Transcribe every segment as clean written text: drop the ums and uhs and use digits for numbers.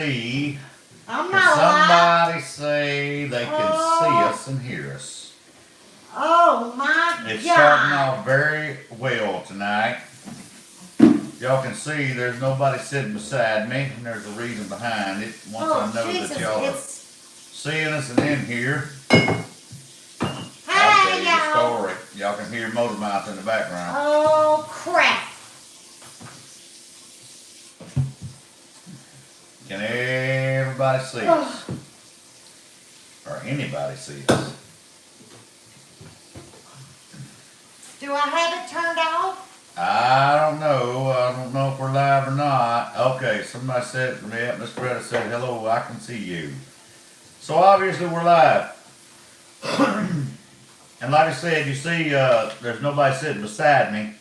see. I'm Can not somebody say they can see us and hear us? Oh my It's God. starting off very well tonight. Y'all can see there's nobody sitting beside me, and there's a reason behind it. Once I know Jesus, that y'all are seeing us and in here, I'll tell you the story. Y'all can hear motor mouth in the background. Oh crap. Can everybody see us? Or anybody see us? Do I have it turned off? I don't know. I don't know if we're live or not. Okay, somebody said, yeah, Miss Greta said, hello, I can see you. So obviously we're live. And like I said, you see, there's nobody sitting beside me.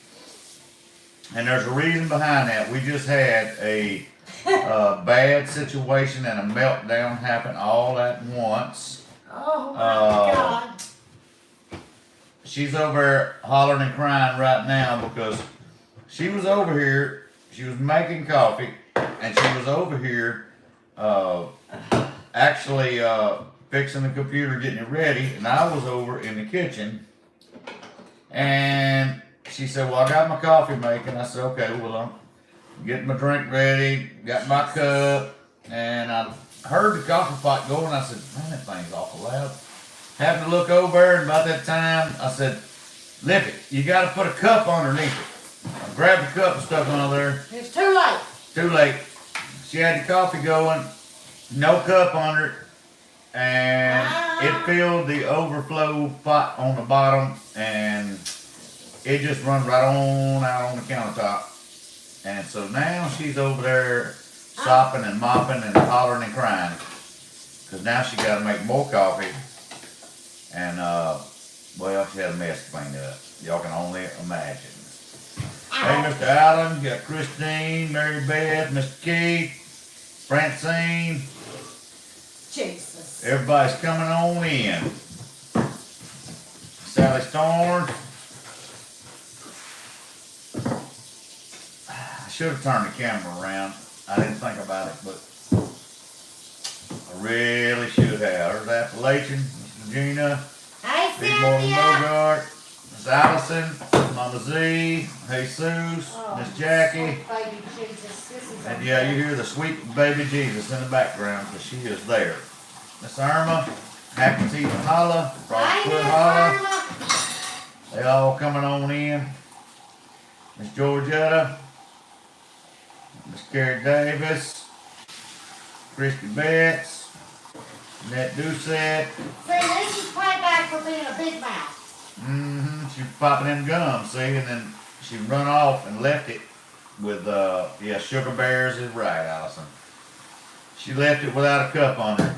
And there's a reason behind that. We just had a bad situation and a meltdown happen all at once. Oh my God. She's over there hollering and crying right now because she was over here, she was making coffee, and she was over here actually fixing the computer, getting it ready, and I was over in the kitchen. And she said, well, I got my coffee making. I said, okay, well, I'm getting my drink ready, got my cup, and I heard the coffee pot going. I said, man, that thing's awful loud. Happened to look over, and about that time, I said, Lippy, you got to put a cup underneath it. I grabbed the cup and stuck it on there. It's too late. Too late. She had the coffee going, no cup under it, and it filled the overflow pot on the bottom, and it just run right on out on the countertop. And so now she's over there sopping and mopping and hollering and crying. Because now she got to make more coffee. And, well, she had a mess to clean up. Y'all can only imagine. Hey, Mr. Allen, you got Christine, Mary Beth, Mr. Keith, Francine. Jesus. Everybody's coming on in. Sally Storm. I should have turned the camera around. I didn't think about it, but I really should have. There's Appalachian, Miss Regina, Hey, Big Morgan Cynthia. Bogart, Miss Allison, Mama Z, Jesus, Miss Jackie. Baby Jesus. This is And yeah, you hear the sweet baby Jesus in the background because she is there. Miss Irma, Happy Teeth and Holla, Frostfoot Holla. They all coming on in. Miss Georgetta, Miss Carrie Davis, Christy Betts, Annette Doucette. See, this is payback for being a big mouth. She was popping them gums, see, and then she run off and left it with, yeah, Sugar Bears is right, Allison. She left it without a cup on her.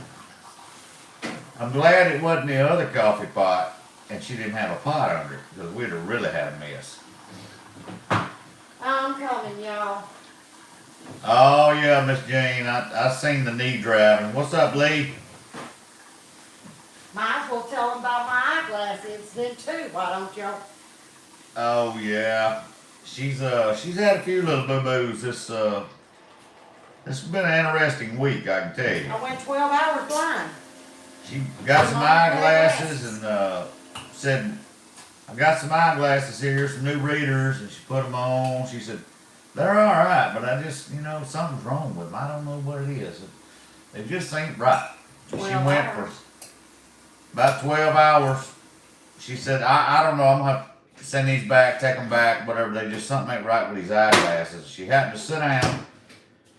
I'm glad it wasn't the other coffee pot and she didn't have a pot under it because we'd have really had a mess. I'm coming, y'all. Oh yeah, Miss Jane, I seen the knee driving. What's up, Lee? Might as well tell them about my eyeglass incident too, why don't y'all? Oh yeah, she's had a few little boo-boos. This has been an interesting week, I can tell you. I went 12 hours blind. She got some eyeglasses and said, I got some eyeglasses here, some new readers, and she put them on. She said, they're all right, but I just, something's wrong with them. I don't know what it is. They just ain't right. She went for about 12 hours. She said, I don't know, I'm going to have to send these back, take them back, whatever. They just, something ain't right with these eyeglasses. She happened to sit down,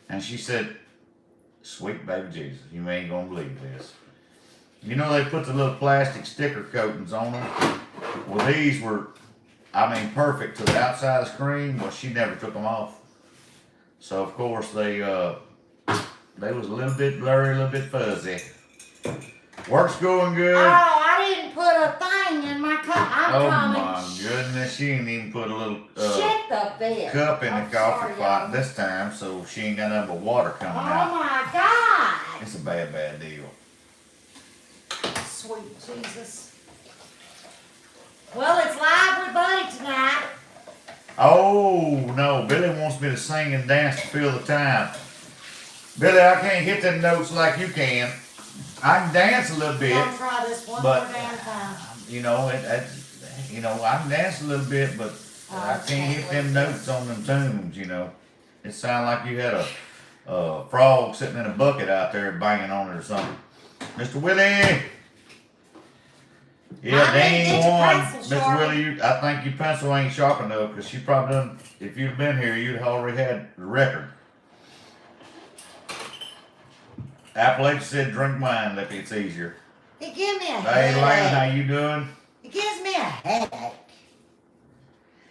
and she said, sweet baby Jesus, you ain't going to believe this. You know they put the little plastic sticker coatings on them? Well, these were, perfect to the outside of the screen. Well, she never took them off. So, of course, they was a little bit blurry, a little bit fuzzy. Work's going good. Oh, I didn't put a thing in my cup. I'm coming. Oh, my goodness. She didn't even put a little Shit the bed. cup in the coffee pot y'all. this time, so she ain't got nothing but water coming out. Oh, my God. It's a bad, bad deal. Sweet Jesus. Well, it's live with Buddy tonight. Oh, no. Billy wants me to sing and dance to fill the time. Billy, I can't hit them notes like you can. I can dance a little bit, I'll try this one but more damn time. you know, I can dance a little bit, but I can't hit them notes on them tunes. You know, it sounded like you had a frog sitting in a bucket out there banging on it or something. Mr. Willie. Yeah, I they need to ain't get your one. pencil Mr. sharp. Willie, I think your pencil ain't sharp enough because she probably done, if you'd been here, you'd already had the record. Appalachia said drink wine, Lippy, it's easier. It gives me a Hey, Lane, headache. how you doing? It gives me a headache.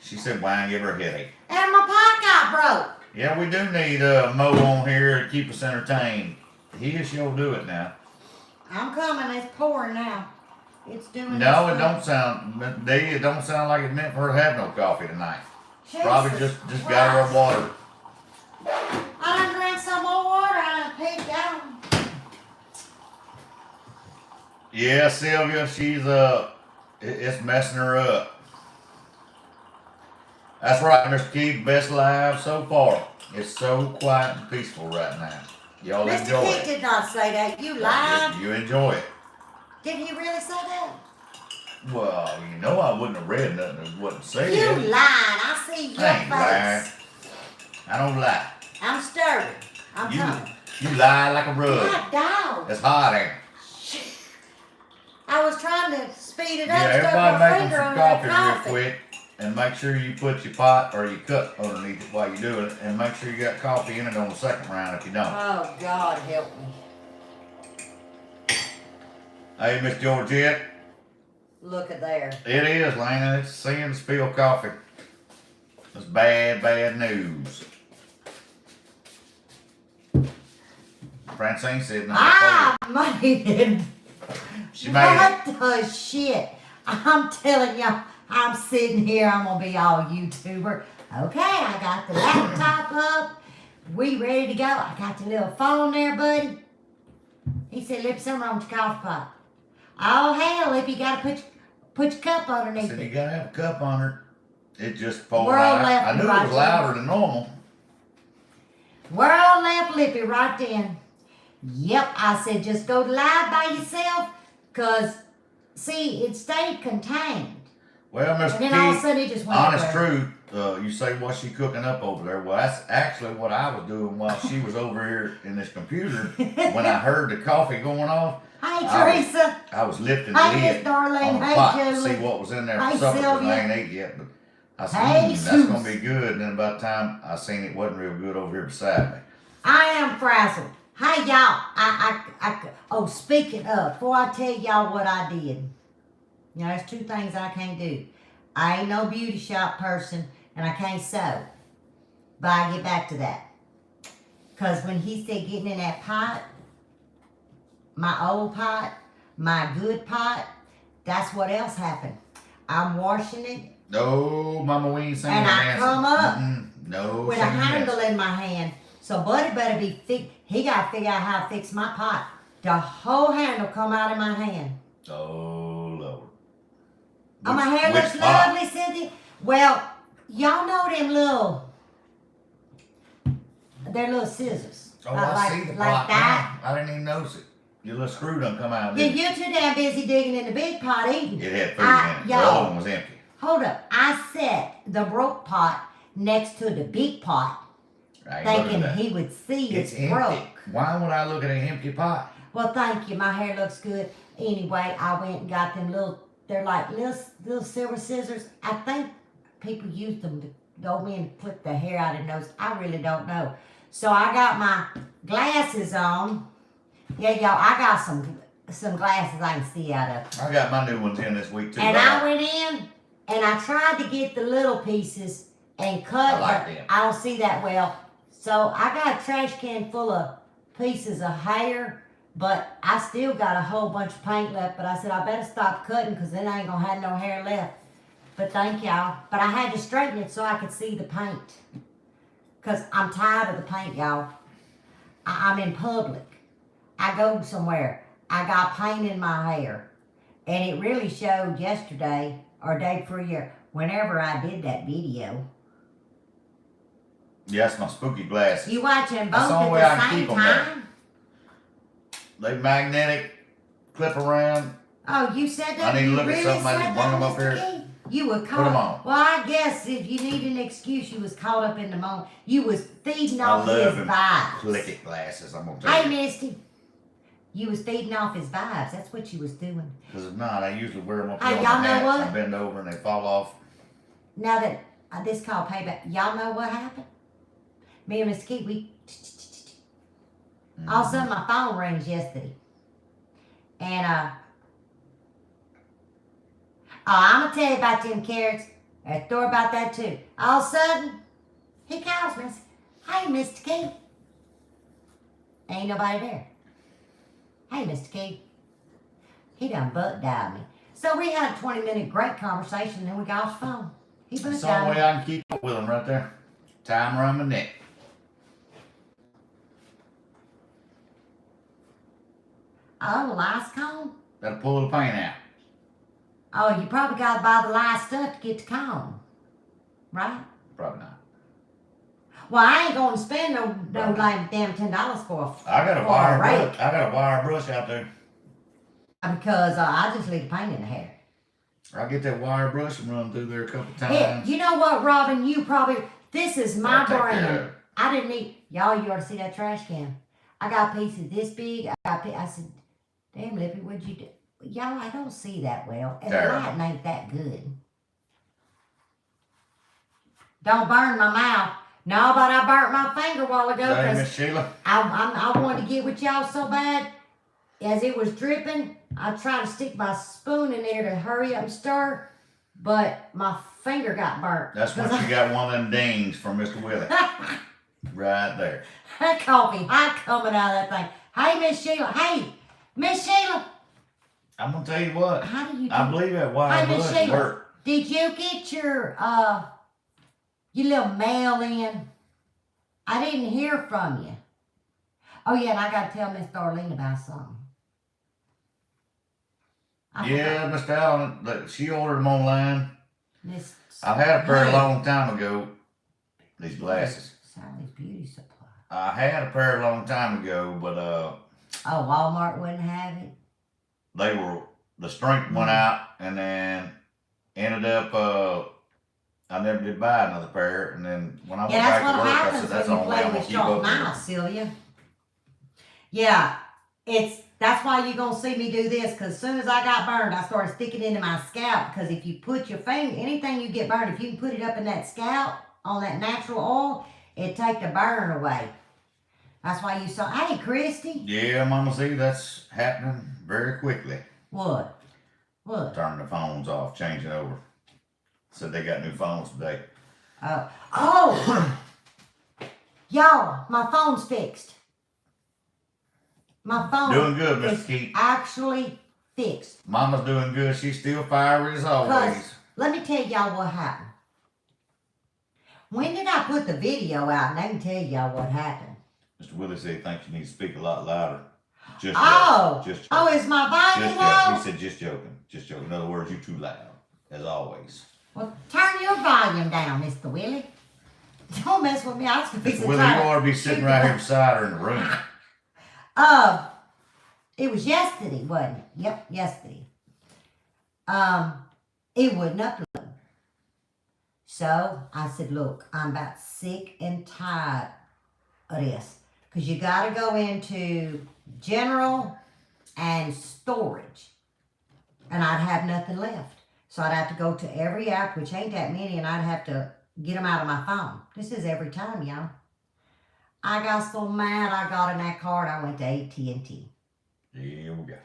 She said wine give her a headache. And my pot got broke. Yeah, we do need Mo on here to keep us entertained. He or she'll do it now. I'm coming. It's pouring now. It's doing No, its it don't sound, it don't sound like it's meant for her to have no coffee tonight. thing. Probably Jesus just got her Christ. a water. I done drank some more water. I done peeked out. Yeah, Sylvia, she's it's messing her up. That's right, Mr. Keith, best live so far. It's so quiet and peaceful right now. Y'all Mr. enjoy Keith it. did not say that. You lied. You enjoy it. Did he really say that? Well, you know I wouldn't have read nothing that wasn't said. You lied. I see your I ain't lying. face. I don't lie. I'm stirring. I'm You coming. you lie like a rug. God, dog. It's hot ain't it? I was trying to speed it up. Yeah, stuck everybody my make them finger some on that coffee real quick. And make sure you put your pot or your cup underneath it while you do it. And make sure you got coffee in it on the second round if you don't. Oh, God help me. Hey, Miss Georgette. Look at there. It is, Lana. It's sin to spill coffee. It's bad, bad news. Francine said number I made it. 4. She made it. What the shit? I'm telling y'all, I'm sitting here, I'm gonna be all YouTuber. Okay, I got the laptop up. We ready to go. I got the little phone there, buddy. He said, Lippy, something wrong with your coffee pot. Oh, hell, if you gotta put your cup I underneath said, you it. gotta have a cup on her. It just poured World out. left I knew it right was there. louder than normal. World left Lippy right then. Yep, I said, just go live by yourself, because, see, it stayed contained. Well, Mr. And then all of a Keith, sudden it just went honest everywhere. truth, you say what's she cooking up over there? Well, that's actually what I was doing while she was over here in this computer. When I heard the coffee going off, Hey, I was- Teresa. I was lifting the Hey, lid Miss Darlene. on the Hey, pot to Julie. see what was in there Hey, for supper because Sylvia. I ain't ate yet. But I said, Hey, that's Sus. gonna be good. And then about the time I seen it wasn't real good over here beside me. I am frazzled. Hey, y'all. Oh, speaking of, before I tell y'all what I did, now there's 2 things I can't do. I ain't no beauty shop person, and I can't sew. But I get back to that. Because when he said getting in that pot, my old pot, my good pot, that's what else happened. I'm washing it No, Mama, we ain't singing And I dancing. come up No, with a singing handle dancing. in my hand. So Buddy better be he got to figure out how to fix my pot. The whole handle come out of my hand. Oh, Lord. Oh, my hair Which looks pot? lovely, Cynthia. Well, y'all know they're little scissors. Oh, Like- I see the like pot that. now. I didn't even notice it. Your little screw done come out. Yeah, Didn't it? you're too damn busy digging in the big pot eating. It had food I- in it. The y'all. other one was empty. Hold up. I set the broke pot next to the big pot, I ain't looking thinking at that. he would see It's it's empty. broke. Why would I look at an empty pot? Well, thank you. My hair looks good. Anyway, I went and got them they're like little silver scissors. I think people use them to go in and clip the hair out of nose. I really don't know. So I got my glasses on. Yeah, y'all, I got some glasses I can see out of. I got my new ones in this week too. And I went in and I tried to get the little pieces and cut, I like but them. I don't see that well. So I got a trash can full of pieces of hair, but I still got a whole bunch of paint left. But I said I better stop cutting because then I ain't gonna have no hair left. But thank y'all. But I had to straighten it so I could see the paint. Because I'm tired of the paint, y'all. I'm in public. I go somewhere. I got paint in my hair. And it really showed yesterday or day before year, whenever I did that video. Yeah, that's my spooky glasses. You watching both That's the only at way I the can same keep 'em there. time? They magnetic, clip around. Oh, you said that? I need to You look at really something, I said just that, bring 'em up Mr. here. Key? You were Put caught. 'em on. Well, I guess if you need an excuse, you was caught up in the moment. You was feeding I off his love them vibes. click it glasses, I'm gonna tell Hey, you. Misty. You was feeding off his vibes. That's what you was doing. Because if not, I usually wear them up Hey, here on y'all my know hat. what? I bend over and they fall off. Now that this called payback, y'all know what happened? Me and Mr. Key, we all of a sudden my phone rings yesterday. And I'm gonna tell you about them carrots. A story about that too. All of a sudden, he calls me and says, "Hey, Mr. Key." Ain't nobody there. "Hey, Mr. Key." He done butt dialed me. So we had a 20-minute great conversation, and then we got off the phone. He butt That's the only dialed way me. I can keep up with them right there. Tie them around my neck. Oh, lice comb? That'll pull the paint out. Oh, you probably got to buy the lice stuff to get the comb. Right? Probably not. Well, I ain't going to spend no like damn $10 for I got a for wire rake. brush. I got a wire brush out there. Because I just leave the paint in the hair. I get that wire brush and run through there a couple Hey, times. you know what, Robin? You probably, this is my I'll take care of brand. it. I didn't need, y'all, you ought to see that trash can. I got pieces this big. I said, "Damn, Lippy, what'd you do?" Y'all, I don't see that well. And the Terrible. lighting ain't that good. Don't burn my mouth. No, but I burnt my finger a while ago Hey, because Miss Sheila. I wanted to get with y'all so bad. As it was dripping, I tried to stick my spoon in there to hurry up and stir, but my finger got burnt. That's when she got one of them dings from Mr. Willie. Right there. That coffee hot coming out of that thing. Hey, Miss Sheila. Hey, Miss Sheila. I'm gonna tell you what. How do you do? I believe that wire Hey, Miss brush Sheila. worked. Did you get your little mail in? I didn't hear from you. Oh yeah, and I gotta tell Miss Darlene about something. I Yeah, Miss Allen, look, she ordered them online. Miss I've had a pair a Hey. long time ago. These glasses. Sally's Beauty Supply. I had a pair a long time ago, but Oh, Walmart wouldn't have it. they were, the strength went out, and then ended up I never did buy another pair, and then when I went Yeah, that's back to what work, I happens said that's when the you only way play I'm gonna with keep up sharp with them. knives, Celia. Yeah, that's why you're gonna see me do this. Cause as soon as I got burned, I started sticking it into my scalp. Cause if you put your finger, anything you get burned, if you can put it up in that scalp on that natural oil, it take the burn away. That's why you saw. Hey, Christy. Yeah, Mama, see, that's happening very quickly. What? What? Turning the phones off, changing over. Said they got new phones today. Oh, y'all, my phone's fixed. My phone Doing good, Mr. is Keith. actually fixed. Mama's doing good. She's still fiery as always. Let me tell y'all what happened. When did I put the video out? And I can tell y'all what happened. Mr. Willie said he thinks you need to speak a lot louder. Just Oh, joking. Just oh, joking. is my volume Just joking. low? He said just joking. Just joking. In other words, you're too loud, as always. Well, turn your volume down, Mr. Willie. Don't mess with me. I was Mr. fixing to Willie, try you to ought to be sitting shoot right the- here beside her in the room. It was yesterday, wasn't it? Yep, yesterday. It wouldn't upload. So I said, look, I'm about sick and tired of this. Because you got to go into general and storage. And I'd have nothing left. So I'd have to go to every app, which ain't that many, and I'd have to get them out of my phone. This is every time, y'all. I got so mad I got in that car and I went to AT&T. Here we go.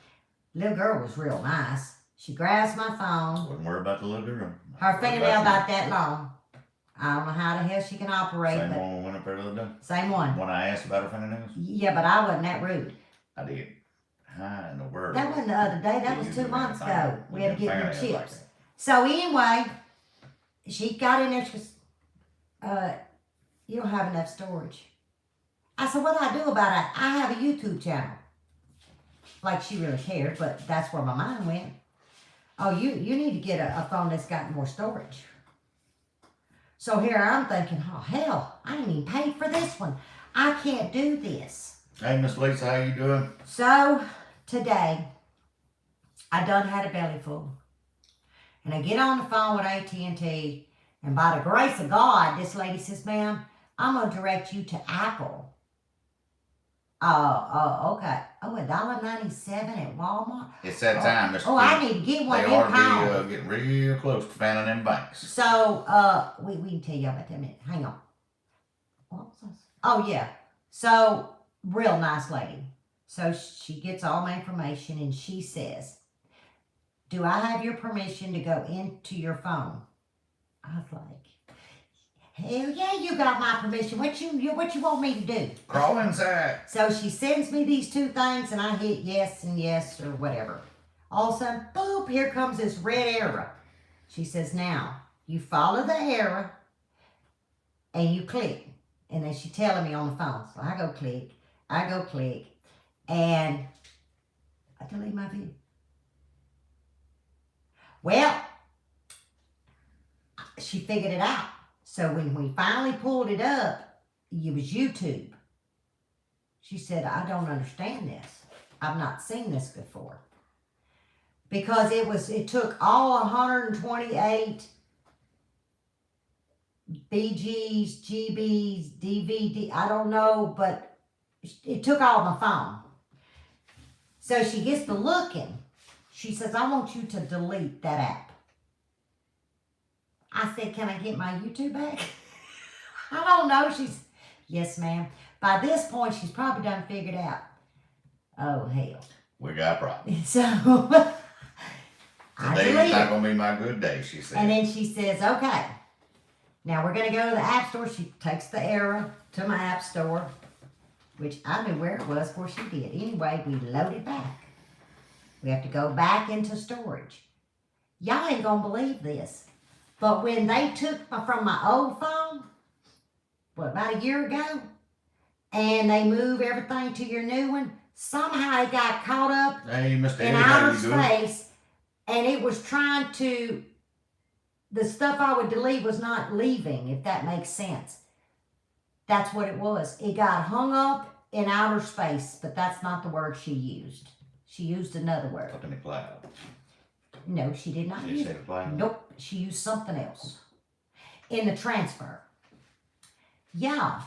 Little girl was real nice. She grabs my phone. Wouldn't worry about the little girl. Her Worry fingernail you. about that long. I don't know how the hell she can operate, Same but one we went up there the other day. same one. When I asked about her fingernails, Yeah, but I wasn't that rude. I did. How in the world? That wasn't the other day. That was You 2 do months anything ago. We had to with get new fingernails like chips. that. So anyway, she got in there. She goes, you don't have enough storage. I said, what do I do about it? I have a YouTube channel. Like she really cared, but that's where my mind went. Oh, you need to get a phone that's got more storage. So here I'm thinking, oh hell, I didn't even pay for this one. I can't do this. Hey, Miss Lisa, how you doing? So today, I done had a belly full. And I get on the phone with AT&T, and by the grace of God, this lady says, ma'am, I'm going to direct you to Apple. Okay. Oh, $1.97 at Walmart? It's that time, Mr. Oh, I need to get one They of ought them to be getting real close to fanning them banks. So, we can tell you about that in a minute. Hang on. What was this? Oh, yeah. So, real nice lady. So, she gets all my information and she says, do I have your permission to go into your phone? I was like, hell yeah, you got my permission. What you want me to do? Crawl inside. So she sends me these two things and I hit yes and yes or whatever. All of a sudden, boop, here comes this red arrow. She says, now, you follow the arrow and you click. And then she telling me on the phone. So I go click, and I delete my view. Well, she figured it out. So when we finally pulled it up, it was YouTube. She said, I don't understand this. I've not seen this before. Because it took all 128 BGs, GBs, DVD, I don't know, but it took all my phone. So she gets to looking. She says, I want you to delete that app. I said, can I get my YouTube back? I don't know. She's, yes, ma'am. By this point, she's probably done figured out. Oh, hell. We got a problem. So, Today's not going to be my good day, she said. And then she says, okay. Now we're going to go to the app store. She takes the arrow to my app store, which I knew where it was before she did. Anyway, we loaded back. We have to go back into storage. Y'all ain't going to believe this. But when they took from my old phone, about a year ago, and they move everything to your new one, somehow it got caught up in outer space, and it was trying to, the stuff I would delete was not leaving, if that makes sense. That's what it was. It got hung up in outer space, but that's not the word she used. She used another word. Up in the cloud. No, she did not use it. Nope, she used something else. In the transfer. Yeah.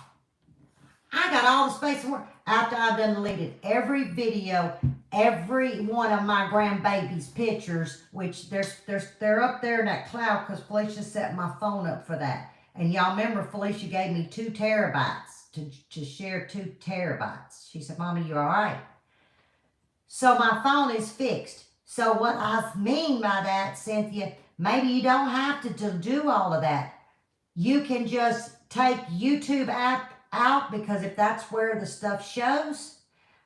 I got all the space and work. After I've done deleted every video, every one of my grandbaby's pictures, which they're up there in that cloud because Felicia set my phone up for that. And y'all remember Felicia gave me 2 terabytes to share 2 terabytes. She said, Mama, you all right? So my phone is fixed. So what I mean by that, Cynthia, maybe you don't have to do all of that. You can just take YouTube app out, because if that's where the stuff shows,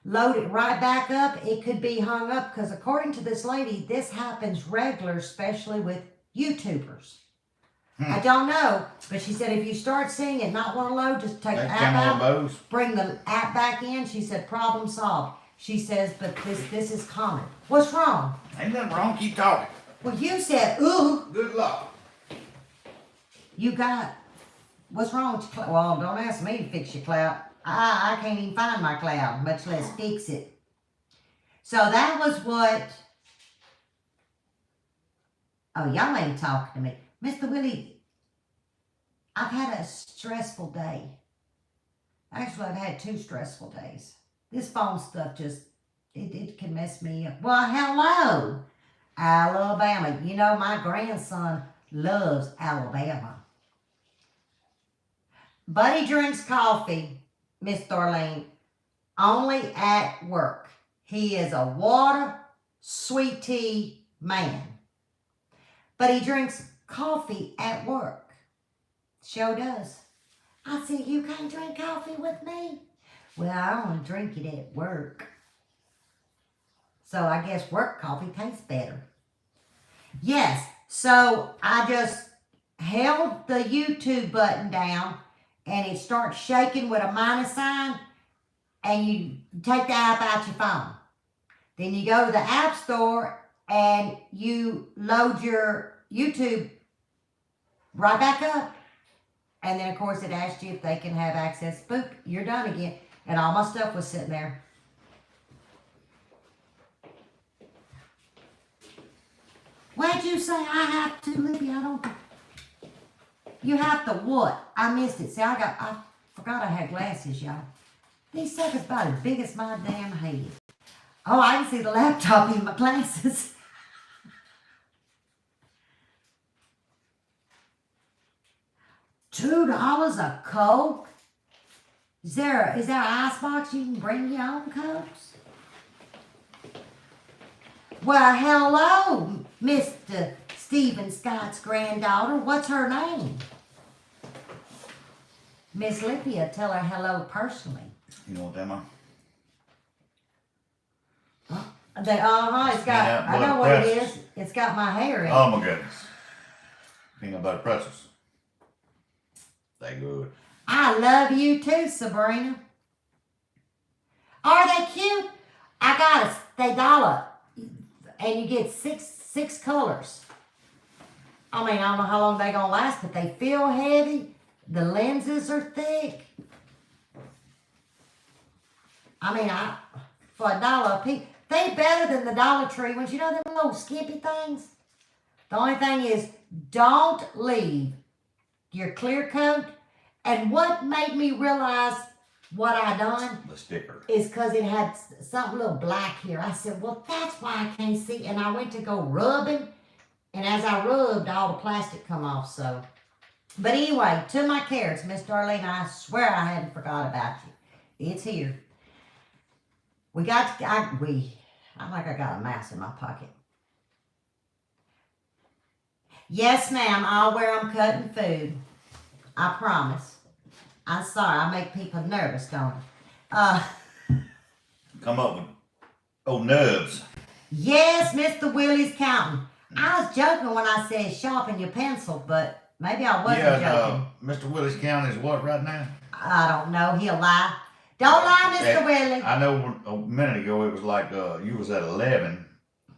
load it right back up. It could be hung up, because according to this lady, this happens regular, especially with YouTubers. I don't know, but she said if you start seeing it not want to load, just take the app out, bring the app back in. She said problem solved. She says, but this is common. What's wrong? Ain't nothing wrong. Keep talking. Well, you said, ooh. Good luck. You got, what's wrong with your cloud? Well, don't ask me to fix your cloud. I can't even find my cloud, much less fix it. So that was what, oh, y'all ain't talking to me. Mr. Willie, I've had a stressful day. Actually, I've had 2 stressful days. This phone stuff just, it can mess me up. Well, hello, Alabama. You know, my grandson loves Alabama. Buddy drinks coffee, Miss Darlene, only at work. He is a water, sweet tea man. But he drinks coffee at work. Sure does. I said, you can't drink coffee with me? Well, I only drink it at work. So I guess work coffee tastes better. Yes, so I just held the YouTube button down and it starts shaking with a minus sign, and you take the app out your phone. Then you go to the app store and you load your YouTube right back up. And then, of course, it asked you if they can have access. Boop, you're done again. And all my stuff was sitting there. What'd you say I have to, Lippy? I don't... You have to what? I missed it. See, I forgot I had glasses, y'all. These suckers about as big as my damn head. Oh, I can see the laptop in my glasses. $2 a Coke? Is there an icebox you can bring your own Cokes? Well, hello, Mr. Stephen Scott's granddaughter. What's her name? Miss Lippy will tell her hello personally. You know what that means? It's got, I know what it is. It's got my hair in it. Oh my goodness. Peanut butter pretzels. They good. I love you too, Sabrina. Are they cute? I got it. They $1. And you get six colors. I mean, I don't know how long they're going to last, but they feel heavy. The lenses are thick. I mean, for $1 a piece, they better than the Dollar Tree ones. You know them little skimpy things? The only thing is, don't leave your clear coat. And what made me realize what I done? The sticker. Is because it had something little black here. I said, well, that's why I can't see. And I went to go rubbing. And as I rubbed, all the plastic come off, so. But anyway, to my carrots, Miss Darlene, I swear I hadn't forgot about you. It's here. I like I got a mouse in my pocket. Yes, ma'am, I'll wear them cutting food. I promise. I'm sorry, I make people nervous, don't I? Come up with nubs. Yes, Mr. Willie's counting. I was joking when I said sharpen your pencil, but maybe I wasn't joking. Mr. Willie's count is what right now? I don't know. He'll lie. Don't lie, Mr. Willie. I know a minute ago it was like you was at 11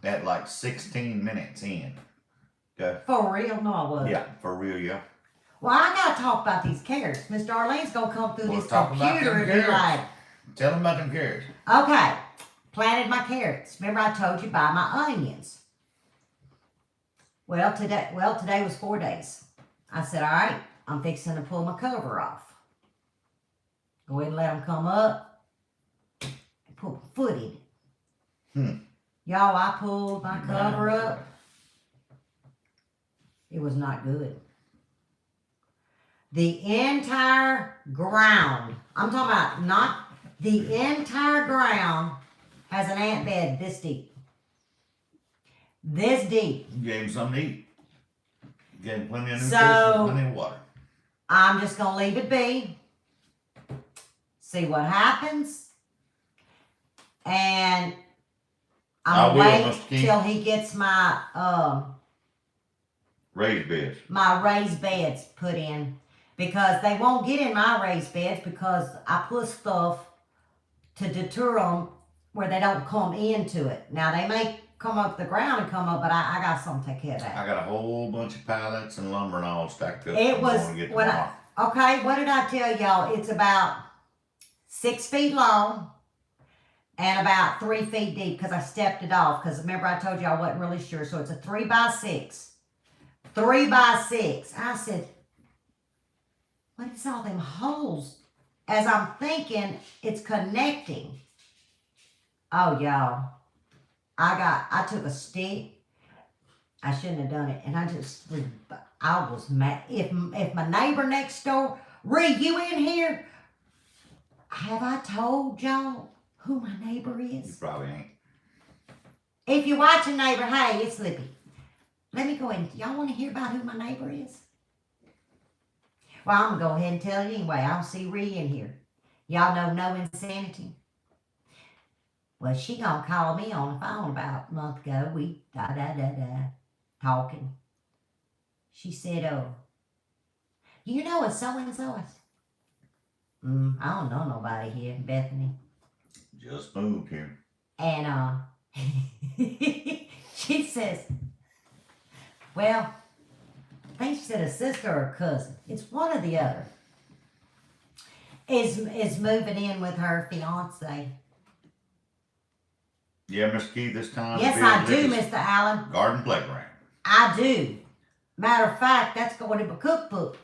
at like 16 minutes in. Okay. For real? No, I wasn't. Yeah, for real, yeah. Well, I got to talk about these carrots. Miss Darlene's going to come through this talk about computer them and be carrots. like, Tell them about them carrots. okay, planted my carrots. Remember I told you buy my onions. Well, today was 4 days. I said, all right, I'm fixing to pull my cover off. Go ahead and let them come up. And put my foot in it. Y'all, I pulled my cover up. It was not good. The entire ground, I'm talking about not the entire ground, has an ant bed this deep. This deep. You gave them something to eat. You gave them plenty of nutrition, plenty of water. I'm just going to leave it be. See what happens. And I'm going to wait till he gets my raised beds. My raised beds put in. Because they won't get in my raised beds because I put stuff to deter them where they don't come into it. Now, they may come up the ground and come up, but I got something to take care of that. I got a whole bunch of pallets and lumber and all stacked up. It was, okay, what did I tell y'all? It's about 6 feet long and about 3 feet deep because I stepped it off. Because remember I told you I wasn't really sure. So it's a 3x6. 3x6. I said, what is all them holes? As I'm thinking, it's connecting. Oh, y'all. I took a stick. I shouldn't have done it. And I was mad. If my neighbor next door, Ree, you in here? Have I told y'all who my neighbor is? You probably ain't. If you're watching, neighbor, hey, it's Lippy. Let me go in. Y'all want to hear about who my neighbor is? Well, I'm going to go ahead and tell you anyway. I don't see Ree in here. Y'all know no insanity? Well, she going to call me on the phone about a month ago. We talking. She said, oh, you know it's so-and-so. I don't know nobody here in Bethany. Just moved here. And she says, well, I think she said a sister or a cousin. It's one or the other. Is moving in with her fiance. Yeah, Mr. Keith, this time. Yes, I do, Mr. Allen. Garden playground. I do. Matter of fact, that's going to be a cookbook.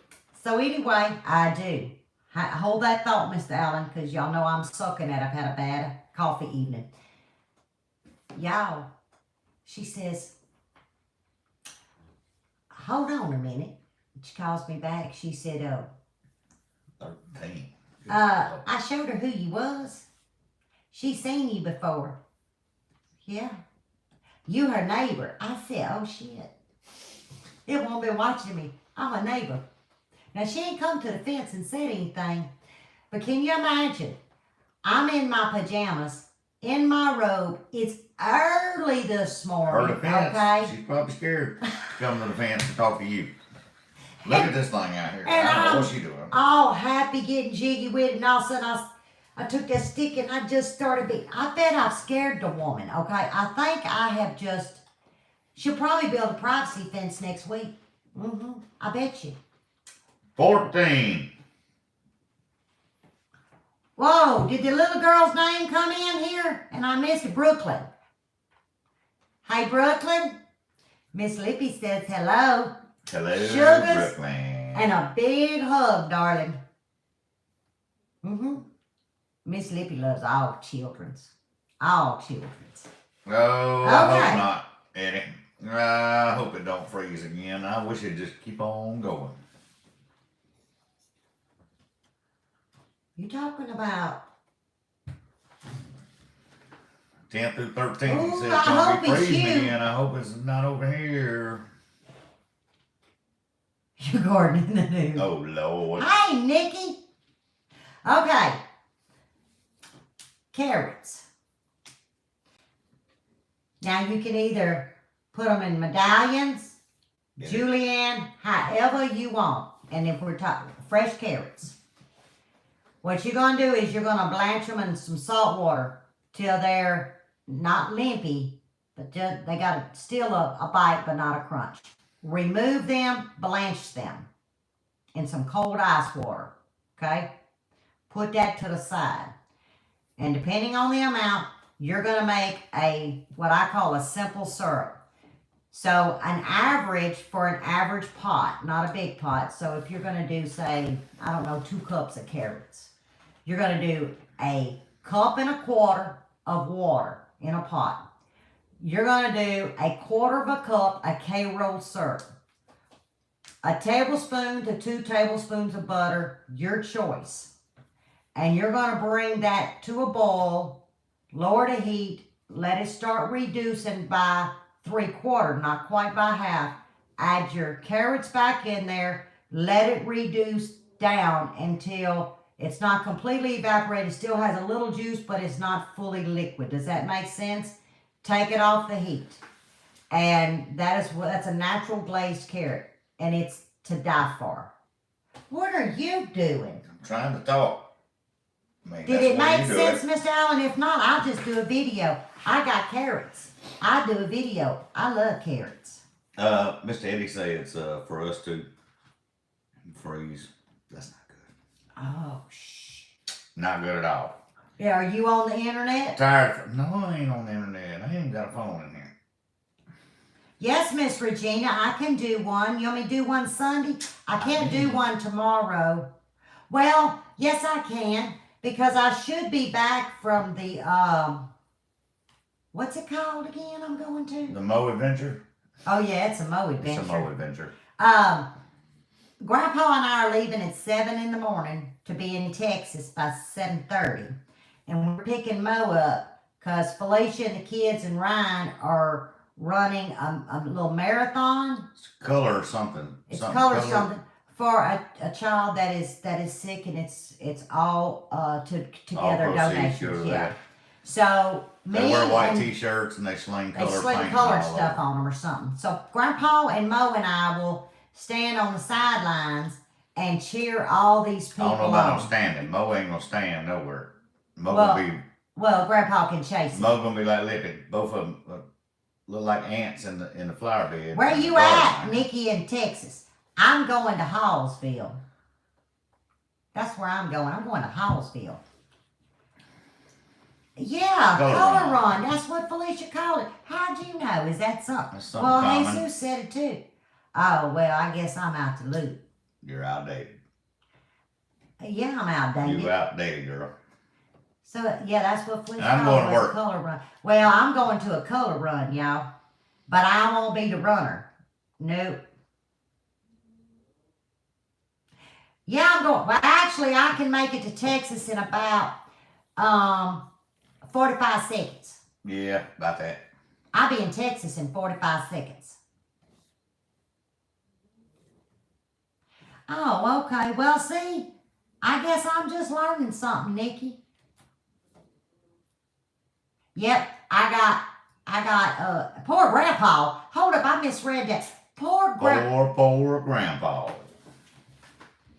So anyway, I do. Hold that thought, Mr. Allen, because y'all know I'm sucking at it. I've had a bad coffee evening. Y'all, she says, hold on a minute. She calls me back. She said, 13. I showed her who you was. She seen you before. Yeah. You her neighbor. I said, oh shit. It won't be watching me. I'm a neighbor. Now she ain't come to the fence and said anything. But can you imagine? I'm in my pajamas, in my robe. It's early this morning. Her defense, okay? she's probably scared to come to the fence to talk to you. Look at this thing out here. And I don't know I'm what she's doing. all happy, getting jiggy with it, and all of a sudden I took that stick and I just started I bet I've scared the woman, okay? I think I have just, she'll probably build a privacy fence next week. I bet you. 14. Whoa, did the little girl's name come in here? And I missed Brooklyn. Hey, Brooklyn. Miss Lippy says hello. Hello, Sugars Brooklyn. and a big hug, darling. Miss Lippy loves all children's. All children's. Oh, I Okay. hope not, Eddie. I hope it don't freeze again. I wish it'd just keep on going. You talking about? 10 through 13, he Ooh, said I it's gonna hope be it's freezing you. again. I hope it's not over here. You're gardening the new. Oh, Lord. Hey, Nikki. Okay. Carrots. Now you can either put them in medallions, Yeah. julienne, however you want. And if we're talking fresh carrots, what you're going to do is you're going to blanch them in some salt water till they're not limpy, but just, they got still a bite but not a crunch. Remove them, blanch them in some cold ice water, okay? Put that to the side. And depending on the amount, you're going to make what I call a simple syrup. So an average for an average pot, not a big pot. So if you're going to do, say, I don't know, 2 cups of carrots, you're going to do a 1.25 cups of water in a pot. You're going to do 1/4 cup of K-roll syrup. 1 tablespoon to 2 tablespoons of butter, your choice. And you're going to bring that to a boil, lower the heat, let it start reducing by 3/4, not quite by half. Add your carrots back in there, let it reduce down until it's not completely evaporated, still has a little juice, but it's not fully liquid. Does that make sense? Take it off the heat. And that's a natural glazed carrot. And it's to die for. What are you doing? I'm trying to talk. I mean, Did that's it the way make you do sense, it. Mr. Allen? If not, I'll just do a video. I got carrots. I do a video. I love carrots. Mr. Eddie say it's for us to freeze. That's not good. Oh, shh. Not good at all. Yeah, are you on the internet? Tired. No, I ain't on the internet. I ain't got a phone in here. Yes, Miss Regina, I can do one. You want me to do one Sunday? I can't do one tomorrow. Well, yes, I can, because I should be back from the, what's it called again I'm going to? The Moe Adventure? Oh, yeah, it's a Moe Adventure. It's a Moe Adventure. Grandpa and I are leaving at 7 in the morning to be in Texas by 7:30. And we're picking Mo up because Felicia and the kids and Ryan are running a little marathon. It's color or something. It's Something something for a child that is sick, and it's all together All proceeds donations. go to Yeah. that. So me They wear white and t-shirts and they sling they color sling paint colored all stuff over. on them or something. So Grandpa and Mo and I will stand on the sidelines and cheer all these I people don't know about on. no standing. Mo ain't gonna stand nowhere. Mo Well, gonna be Well, Grandpa can chase it. Mo gonna be like Lippy. Both of them look like ants in the flower bed. Where in the you garden at, line. Nikki in Texas? I'm going to Hallsville. That's where I'm going. I'm going to Hallsville. Yeah, color run. That's what Felicia called it. How'd you know? Is that something? That's something common. Jesus said it too. Oh, well, I guess I'm out to loot. You're outdated. Yeah, I'm outdated. You outdated, girl. So, yeah, that's what Felicia I'm called going to it, work. color run. Well, I'm going to a color run, y'all. But I won't be the runner. Nope. Yeah, I'm going. Well, actually, I can make it to Texas in about 45 seconds. Yeah, about that. I'll be in Texas in 45 seconds. Oh, okay. Well, see, I guess I'm just learning something, Nikki. Yep, I got, poor Grandpa. Hold up, I misread that. Poor Grandpa. Poor Grandpa.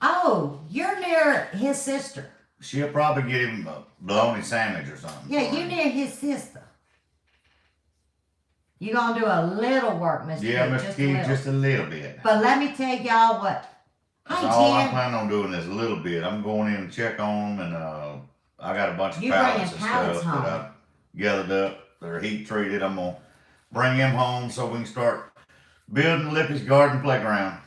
Oh, you're near his sister. She'll probably get him a bologna sandwich or something. Yeah, you near his sister. You gonna do a little work, Mr. Yeah, Keith, Mr. Keith, just a little bit. But let me tell y'all what. That's Hey, all I'm Tim. planning on doing is a little bit. I'm going in and check on them, and I got a bunch of You pallets bringing and pallets stuff that home. I gathered up. They're heat treated. I'm gonna bring them home so we can start building Lippy's garden playground.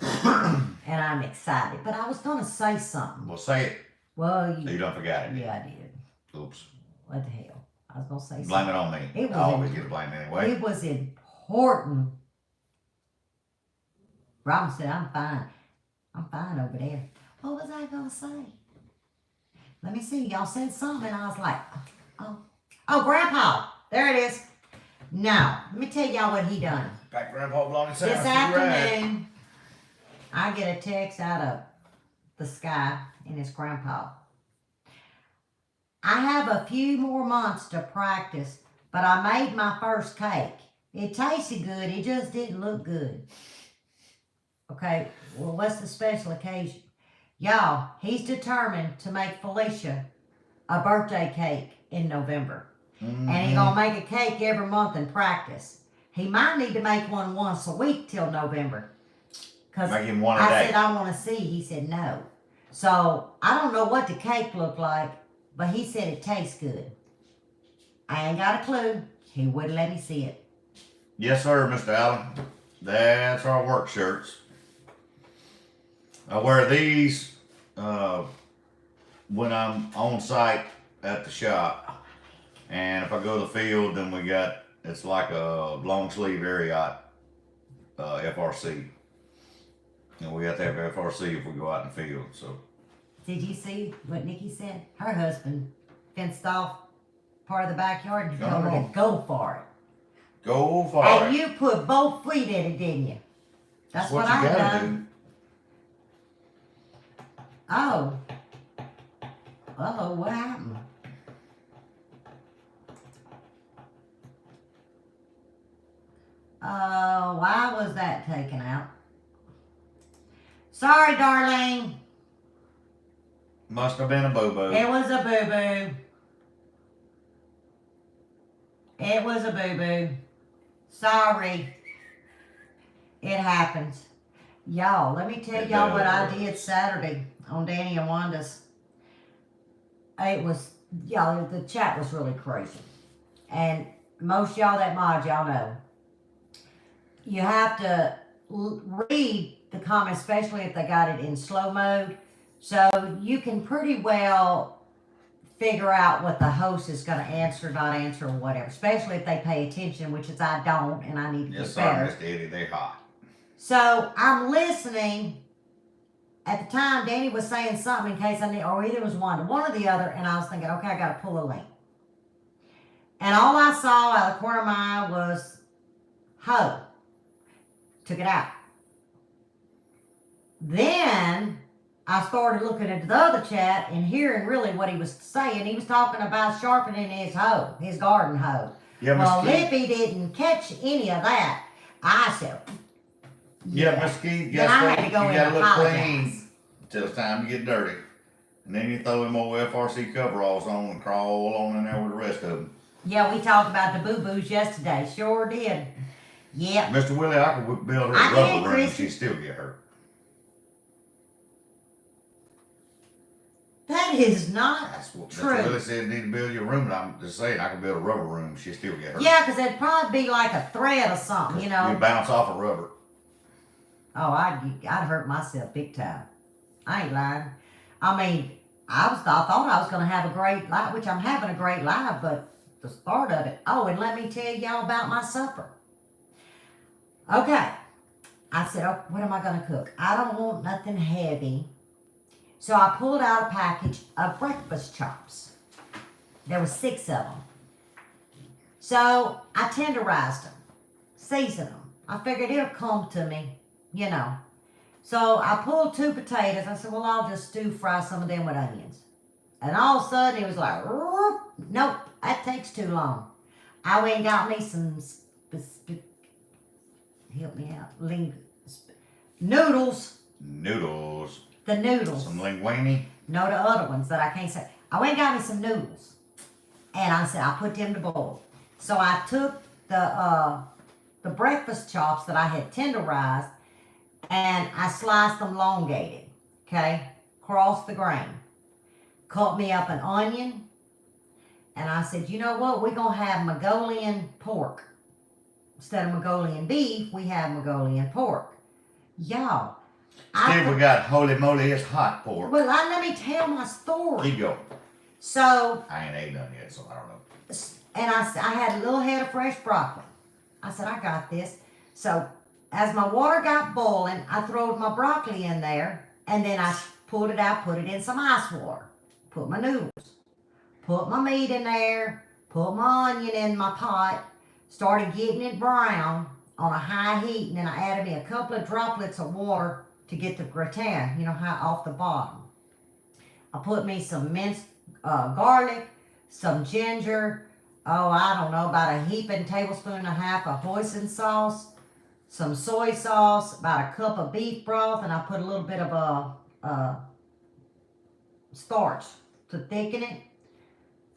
And I'm excited. But I was gonna say something. Well, say it. Well, You don't forget it. yeah, I did. Oops. What the hell? I was gonna say something. Blame it on me. It was I always get the blame anyway. It was important. Robin said, I'm fine. I'm fine over there. What was I gonna say? Let me see. Y'all said something, and I was like, oh, Grandpa. There it is. Now, let me tell y'all what he done. Pack Grandpa bologna This sandwich. afternoon, I get a text out of the sky, and it's Grandpa. I have a few more months to practice, but I made my first cake. It tasted good, it just didn't look good. Okay, well, what's the special occasion? Y'all, he's determined to make Felicia a birthday cake in November. Mm-hmm. And he's gonna make a cake every month in practice. He might need to make one once a week till November. Cause Make him one a I day. said I want to see. He said no. So I don't know what the cake looked like, but he said it tastes good. I ain't got a clue. He wouldn't let me see it. Yes, sir, Mr. Allen. That's our work shirts. I wear these when I'm on site at the shop. And if I go to the field, then it's like a long sleeve Ariat FRC. And we have to have FRC if we go out in the field. So Did you see what Nikki said? Her husband fenced off part of the backyard and told her to go for it. go for And it. you put both feet in it, didn't you? That's what you I gotta done. Oh. Uh-oh, what happened? Why was that taken out? Sorry, darling. Must have been a boo-boo. It was a boo-boo. It was a boo-boo. Sorry. It happens. Y'all, let me tell y'all what I did Saturday on Danny and Wanda's. It was, y'all, the chat was really crazy. And most y'all that mod, y'all know. You have to read the comments, especially if they got it in slow mode. So you can pretty well figure out what the host is going to answer, not answer, or whatever. Especially if they pay attention, which is I don't, and I need to Yes, get better. sir, Mr. Eddie, they're hot. So I'm listening. At the time, Danny was saying something in case I need, or either it was one or the other, and I was thinking, okay, I got to pull a link. And all I saw out of the corner of my eye was ho. Took it out. Then I started looking at the other chat and hearing really what he was saying. He was talking about sharpening his hoe, his garden hoe. Yeah, Well, Mr. Keith. Lippy didn't catch any of that. I said, Yeah, Mr. Keith, Then I had to go you in gotta and look apologize. clean till it's time to get dirty. And then you throw them old FRC coveralls on and crawl on in there with the rest of them. Yeah, we talked about the boo-boos yesterday. Sure did. Yep. Mr. Willie, I could build her I a get rubber it, room, Christy. she'd still get hurt. That is not That's what true. Mr. Willie said, need to build you a room, and I'm just saying, I could build a rubber room, she'd still get hurt. Yeah, because it'd probably be like a thread or something, you know. You bounce off a rubber. Oh, I'd hurt myself big time. I ain't lying. I mean, I thought I was going to have a great life, which I'm having a great life, but the start of it. Oh, and let me tell y'all about my supper. Okay. I said, oh, what am I going to cook? I don't want nothing heavy. So I pulled out a package of breakfast chops. There were 6 of them. So I tenderized them, seasoned them. I figured it'll come to me, you know. So I pulled 2 potatoes. I said, well, I'll just fry some of them with onions. And all of a sudden, it was like, nope, that takes too long. I went and got me some, help me out, noodles. Noodles. The noodles. Some linguine. No, the other ones that I can't say. I went and got me some noodles. And I said, I'll put them to boil. So I took the breakfast chops that I had tenderized, and I sliced them elongated, okay, across the grain. Cut me up an onion, and I said, you know what, we're going to have Mongolian pork. Instead of Mongolian beef, we have Mongolian pork. Y'all. Still, we got holy moly, it's hot pork. Well, let me tell my story. Keep going. So. I ain't ate none yet, so I don't know. And I had a little head of fresh broccoli. I said, I got this. So as my water got boiling, I throwed my broccoli in there, and then I pulled it out, put it in some ice water, put my noodles, put my meat in there, put my onion in my pot, started getting it brown on a high heat, and then I added me a couple of droplets of water to get the gratin, you know, off the bottom. I put me some minced garlic, some ginger, I don't know, about a heaping tablespoon and a half of hoisin sauce, some soy sauce, about a cup of beef broth, and I put a little bit of starch to thicken it.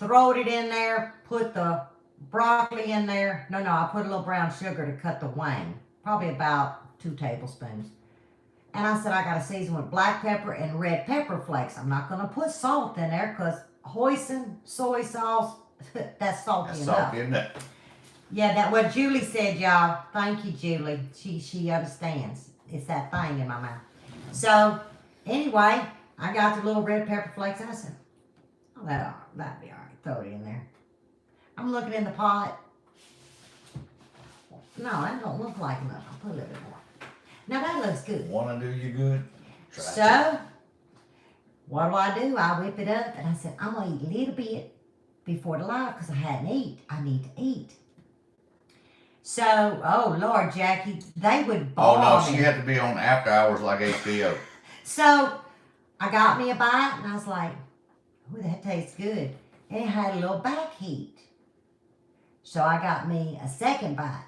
Throwed it in there, put the broccoli in there. No, I put a little brown sugar to cut the wang, probably about 2 tablespoons. And I said, I got to season with black pepper and red pepper flakes. I'm not going to put salt in there because hoisin, soy sauce, that's salty enough. Salty enough. Yeah, that's what Julie said, y'all. Thank you, Julie. She understands. It's that thing in my mouth. So, anyway, I got the little red pepper flakes. I said, oh, that'd be all right. Throw it in there. I'm looking in the pot. No, that don't look like enough. I'll put a little bit more. Now, that looks good. Want to do you good? Try So, to. what do? I whip it up, and I said, I'm going to eat a little bit before the live because I hadn't eaten. I need to eat. So, oh, Lord, Jackie, they would Oh, ball no, she me. had to be on after hours like HBO. So, I got me a bite, and I was like, ooh, that tastes good. And it had a little back heat. So, I got me a second bite.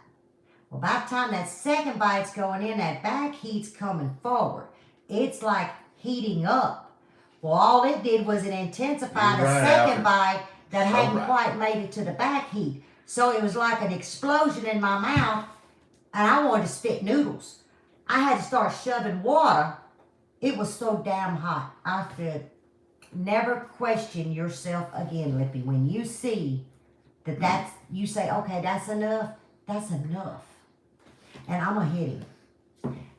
Well, by the time that second bite's going in, that back heat's coming forward. It's like heating up. Well, all it did was it intensified You're a right, second Alfred. bite that So hadn't right. quite made it to the back heat. So it was like an explosion in my mouth, and I wanted to spit noodles. I had to start shoving water. It was so damn hot. I said, never question yourself again, Lippy. When you see that you say, okay, that's enough, that's enough. And I'm going to hit him.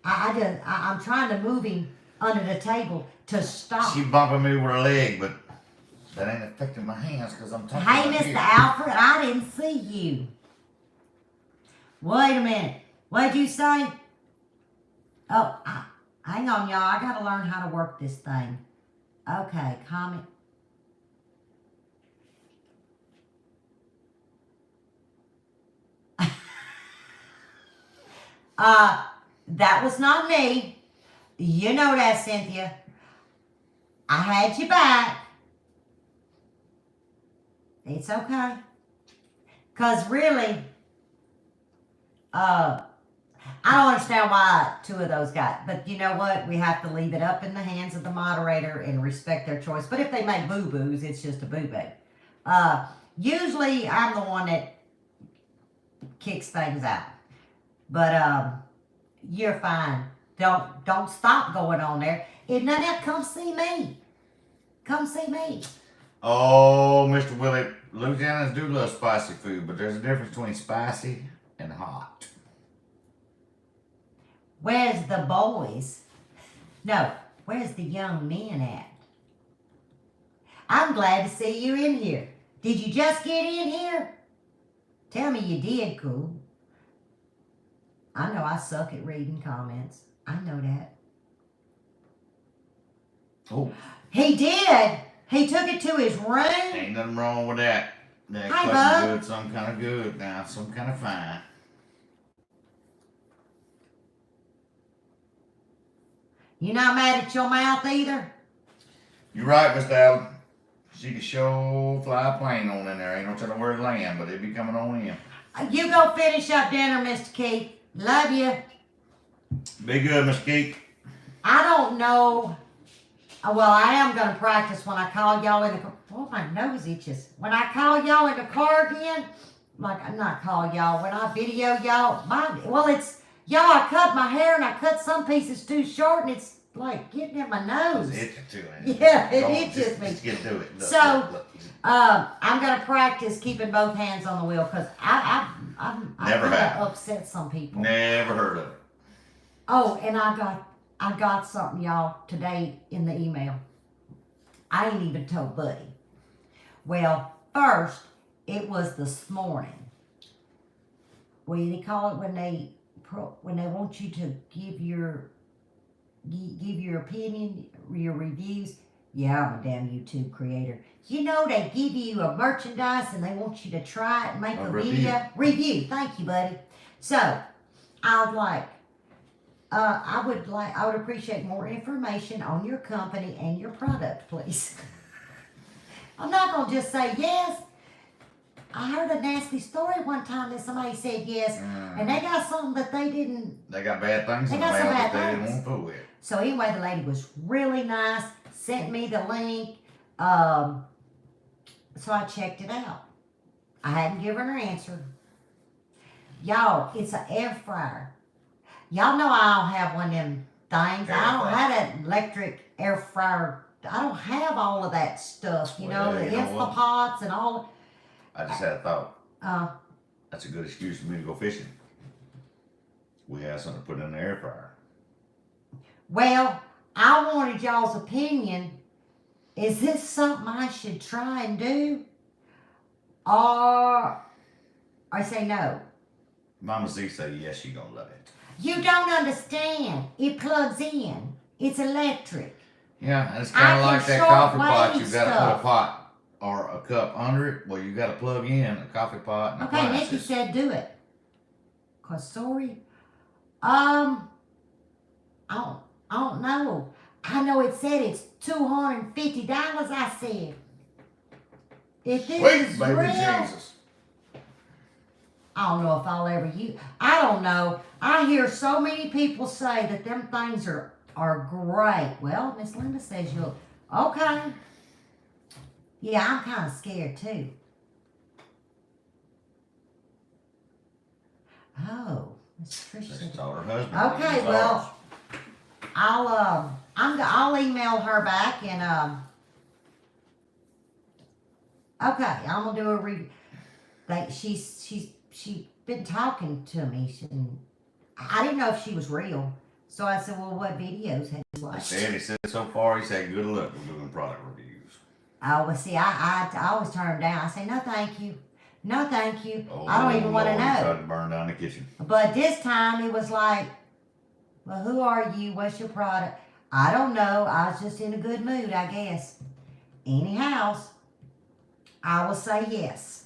I'm trying to move him under the table to stop. She bumping me with her leg, but that ain't affecting my hands because I'm talking Hey, about Mr. you. Alfred, I didn't see you. Wait a minute. What'd you say? Oh, hang on, y'all. I got to learn how to work this thing. Okay, comment. That was not me. You know that, Cynthia. I had you back. It's okay. Because really, I don't understand why 2 of those got. But you know what? We have to leave it up in the hands of the moderator and respect their choice. But if they make boo-boos, it's just a boo-boo. Usually, I'm the one that kicks things out. But you're fine. Don't stop going on there. If none else, come see me. Come see me. Oh, Mr. Willie, Louisianans do love spicy food, but there's a difference between spicy and hot. Where's the boys? No, where's the young men at? I'm glad to see you in here. Did you just get in here? Tell me you did, cool. I know I suck at reading comments. I know that. Oh, He did. He took it to his room. ain't nothing wrong with that. That Hi, something bud. good, some kind of good now, some kind of fine. You not mad at your mouth either? You're right, Mr. Allen. She could sure fly a plane on in there. Ain't no telling where it land, but it'd be coming on in. You go finish up dinner, Mr. Keith. Love you. Be good, Miss Geek. I don't know. Well, I am going to practice when I call y'all in the car. Oh, my nose itches. When I call y'all in the car again, like, I'm not call y'all, when I video y'all, I cut my hair and I cut some pieces too short and it's like getting in my nose. It's itching too, ain't it? Yeah, it Go on, itches me. Just get to it. Look, So, look. I'm going to practice keeping both hands on the wheel because I'm Never gonna have. upset some people. Never heard of it. Oh, and I got something, y'all, today in the email. I ain't even told Buddy. Well, first, it was this morning. What do they call it when they want you to give your opinion, your reviews? Yeah, I'm a damn YouTube creator. You know they give you a merchandise and they want you to try it and make a video. Review. Thank you, buddy. So, I would appreciate more information on your company and your product, please. I'm not gonna just say yes. I heard a nasty story one time that somebody said yes, and they got something that they didn't. They got bad things They in the got some mail bad that they didn't things. want to fool with. So anyway, the lady was really nice, sent me the link, so I checked it out. I hadn't given her answer. Y'all, it's an air fryer. Y'all know I don't have one of them things. I don't have that electric air fryer. I don't have all of that stuff, you know, the Well, you know what? Instapots and all. I just had a thought. That's a good excuse for me to go fishing. We have something to put in the air fryer. Well, I wanted y'all's opinion. Is this something I should try and do? Or I say no. Mama Z say yes, she gonna love it. You don't understand. It plugs in. It's electric. Yeah, it's I kind of can like that coffee pot. shortwave You got to stuff. put a pot or a cup under it. Well, you got to plug in a coffee pot and Okay, appliances. Nikki said do it. Cause sorry. I don't know. I know it said it's $250. I said. If this Sweet is baby real, Jesus. I don't know if I'll ever use. I don't know. I hear so many people say that them things are great. Well, Miss Linda says you'll. Okay. Yeah, I'm kind of scared too. Oh, Miss Trish Just said. told her husband. Okay, it was well, I'll email her back and okay, I'm gonna do a review. Like she's been talking to me. I didn't know if she was real, so I said, "Well, what videos have you watched?" He said so far. He said, "Good luck with doing product reviews." Oh, well, see, I always turn them down. I say, "No, thank you, no, thank you. Oh, I don't even want to Lord, he know." tried to burn down the kitchen. But this time it was like, "Well, who are you? What's your product?" I don't know. I was just in a good mood, I guess. Anyhow, I will say yes.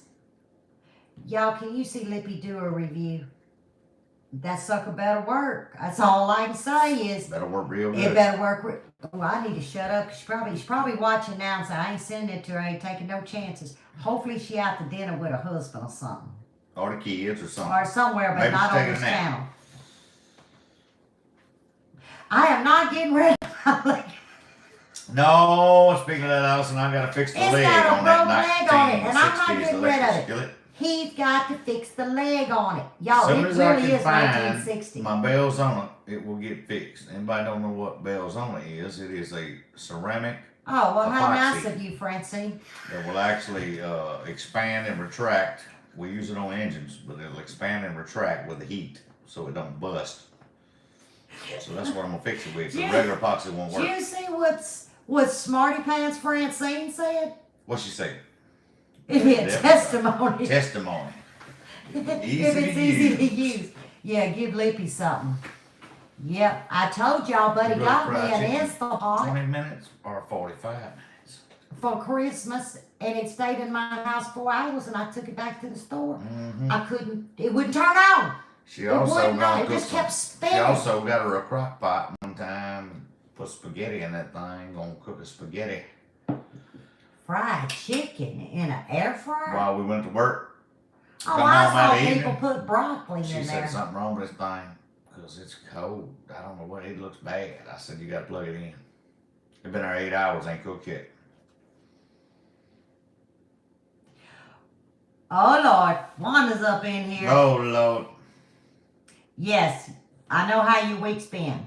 Y'all, can you see Lippy do a review? That sucker better work. That's all I can say is Better work real good. it better work. Oh, I need to shut up. She's probably watching now and say, I ain't sending it to her. I ain't taking no chances. Hopefully she out to dinner with her husband or something. Or the kids or something. Or somewhere, but Maybe not she's on taking this a nap. channel. I am not getting rid of my leg. No, speaking of that, Allison, I got to fix the It's leg got a on that broken leg on it, and I'm not 1960s getting rid of electric it. skillet. He's got to fix the leg on it. Y'all, Soon it as I really can is find 1960. my bells on it, it will get fixed. Anybody don't know what bells on it is? It is a ceramic Oh, well, how nice epoxy of you, Francine. that will actually expand and retract. We use it on engines, but it'll expand and retract with the heat so it don't bust. So that's what I'm gonna fix it with. The Yeah. regular epoxy won't Do work. you see what Smarty Pants Francine said? What's she say? It'd be a Definitely. testimony. Testimony. Easy if it's to easy use. to use. Yeah, give Lippy something. Yep, I told y'all, buddy You got really me fried an chicken? Instant Pot 20 minutes or 45 minutes? for Christmas, and it stayed in my house 4 hours, and I took it back to the store. Mm-hmm. I couldn't, it wouldn't turn on. She It also wouldn't, gonna it cook just some. kept She spinning. also got her a crock pot one time. Put spaghetti in that thing. Gonna cook a spaghetti Fried chicken in an air fryer? while we went to work. Oh, Come I home saw that people evening. put broccoli She in said there. something wrong with this thing because it's cold. I don't know what. It looks bad. I said you got to plug it in. It's been there 8 hours. Ain't cooked yet. Oh Lord, Wanda's up in here. Oh Lord. Yes, I know how your week's been.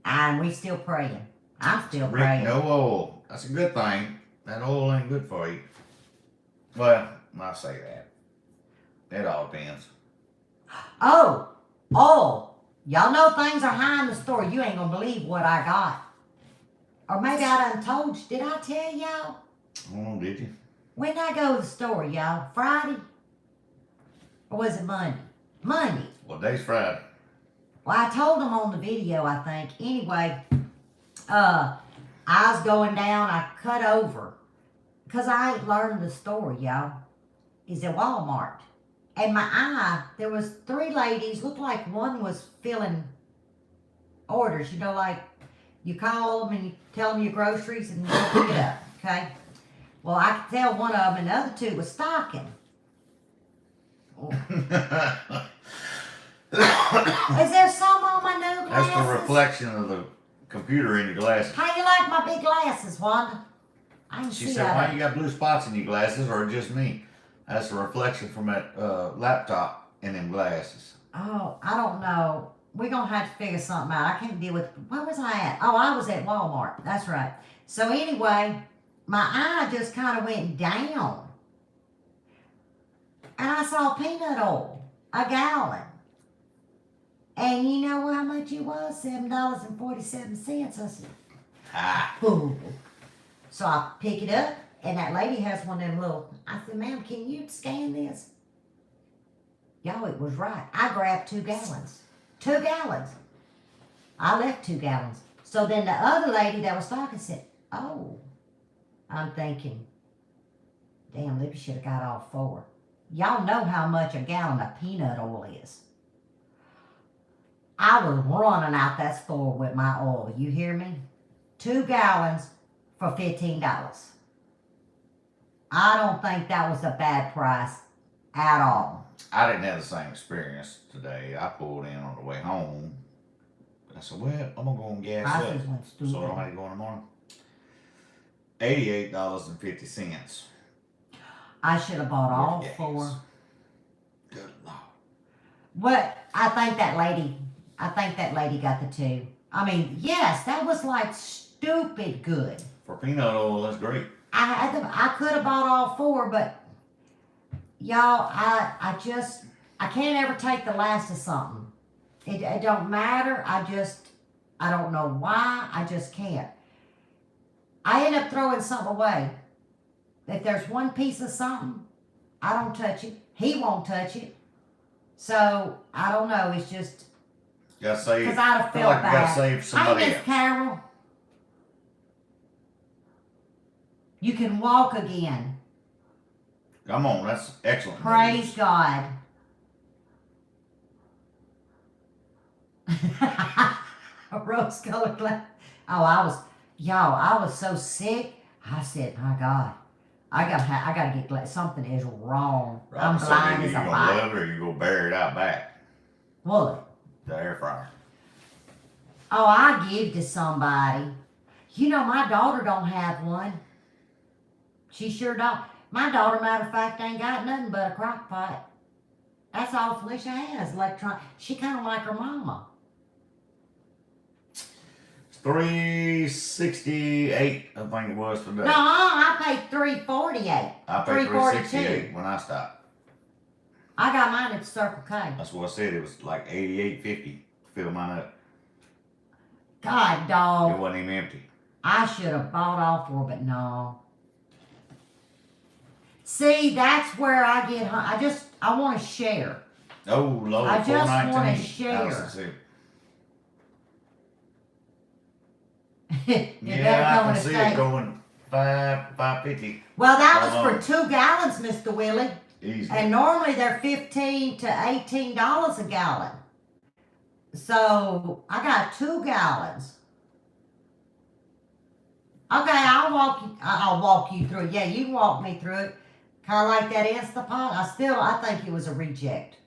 And we still praying. I'm still Rick, praying. no oil. That's a good thing. That oil ain't good for you. Well, I say that. It all depends. Oh, y'all know things are high in the store. You ain't gonna believe what I got. Or maybe I done told you. Did I tell y'all? Oh, did you? When did I go to the store, y'all? Friday? Or was it Monday? Monday. What day's Friday? Well, I told them on the video, I think. Anyway, I was going down, I cut over. Because I ain't learned the story, y'all. Is at Walmart. And my eye, there was 3 ladies, looked like one was filling orders. You know, like you call them and you tell them your groceries and they'll pick it up, okay? Well, I could tell one of them and the other 2 was stocking. Is there some on my new glasses? That's the reflection of the computer in your glasses. How you like my big glasses, Wanda? I can She see said, out why of you got blue spots in your glasses or just me? That's a reflection from that laptop in them glasses. Oh, I don't know. We're going to have to figure something out. I can't deal with... Where was I at? Oh, I was at Walmart. That's right. So anyway, my eye just kind of went down. And I saw peanut oil, a gallon. And you know how much it was? $7.47. I said, Ah. boom. So I pick it up, and that lady has one of them little... I said, ma'am, can you scan this? Y'all, it was right. I grabbed 2 gallons. 2 gallons. I left 2 gallons. So then the other lady that was talking said, oh. I'm thinking, damn, Lippy should have got all 4. Y'all know how much a gallon of peanut oil is. I was running out that store with my oil. You hear me? 2 gallons for $15. I don't think that was a bad price at all. I didn't have the same experience today. I pulled in on the way home. I said, well, I'm going to go and gas I up. just went stupid. So I don't have to go in the morning. $88.50. I should have bought all Gas. 4. Good Lord. But I think that lady got the 2. I mean, yes, that was like stupid good. For peanut oil, that's great. I could have bought all 4, but y'all, I can't ever take the last of something. It don't matter. I don't know why. I just can't. I end up throwing something away. If there's one piece of something, I don't touch it. He won't touch it. So I don't know. It's just Gotta save. because I'd have feel felt like you gotta bad. save somebody Hey, Miss else. Carol, you can walk again. Come on, that's excellent. Praise news. God. A rose-colored glass. Oh, I was so sick. I said, my God, I gotta get something is wrong. I'm Robin said blind either as you a gonna bat. love it or you gonna bury it out back. What? The air fryer. Oh, I give to somebody. You know, my daughter don't have one. She sure don't. My daughter, matter of fact, ain't got nothing but a crock pot. That's all Felicia has, electronic. She kind of like her mama. It's $368, I think it was today. No, I paid $348. I paid $368 when I stopped. I got mine at Circle K. That's what I said. It was like $88.50 to fill mine up. God, It dog. wasn't even empty. I should have bought all four, but no. See, that's where I get I want to share. Oh, Lord, I just $4.19. wanna share. Allison said, It yeah, better I come can with a see steak. it going $5.50 Well, that was Hold for 2 gallons, Mr. Willie. easy. And normally they're $15 to $18 a gallon. So I got 2 gallons. Okay, I'll walk you through it. Yeah, you can walk me through it. Kind of like that Instapot. I think it was a reject.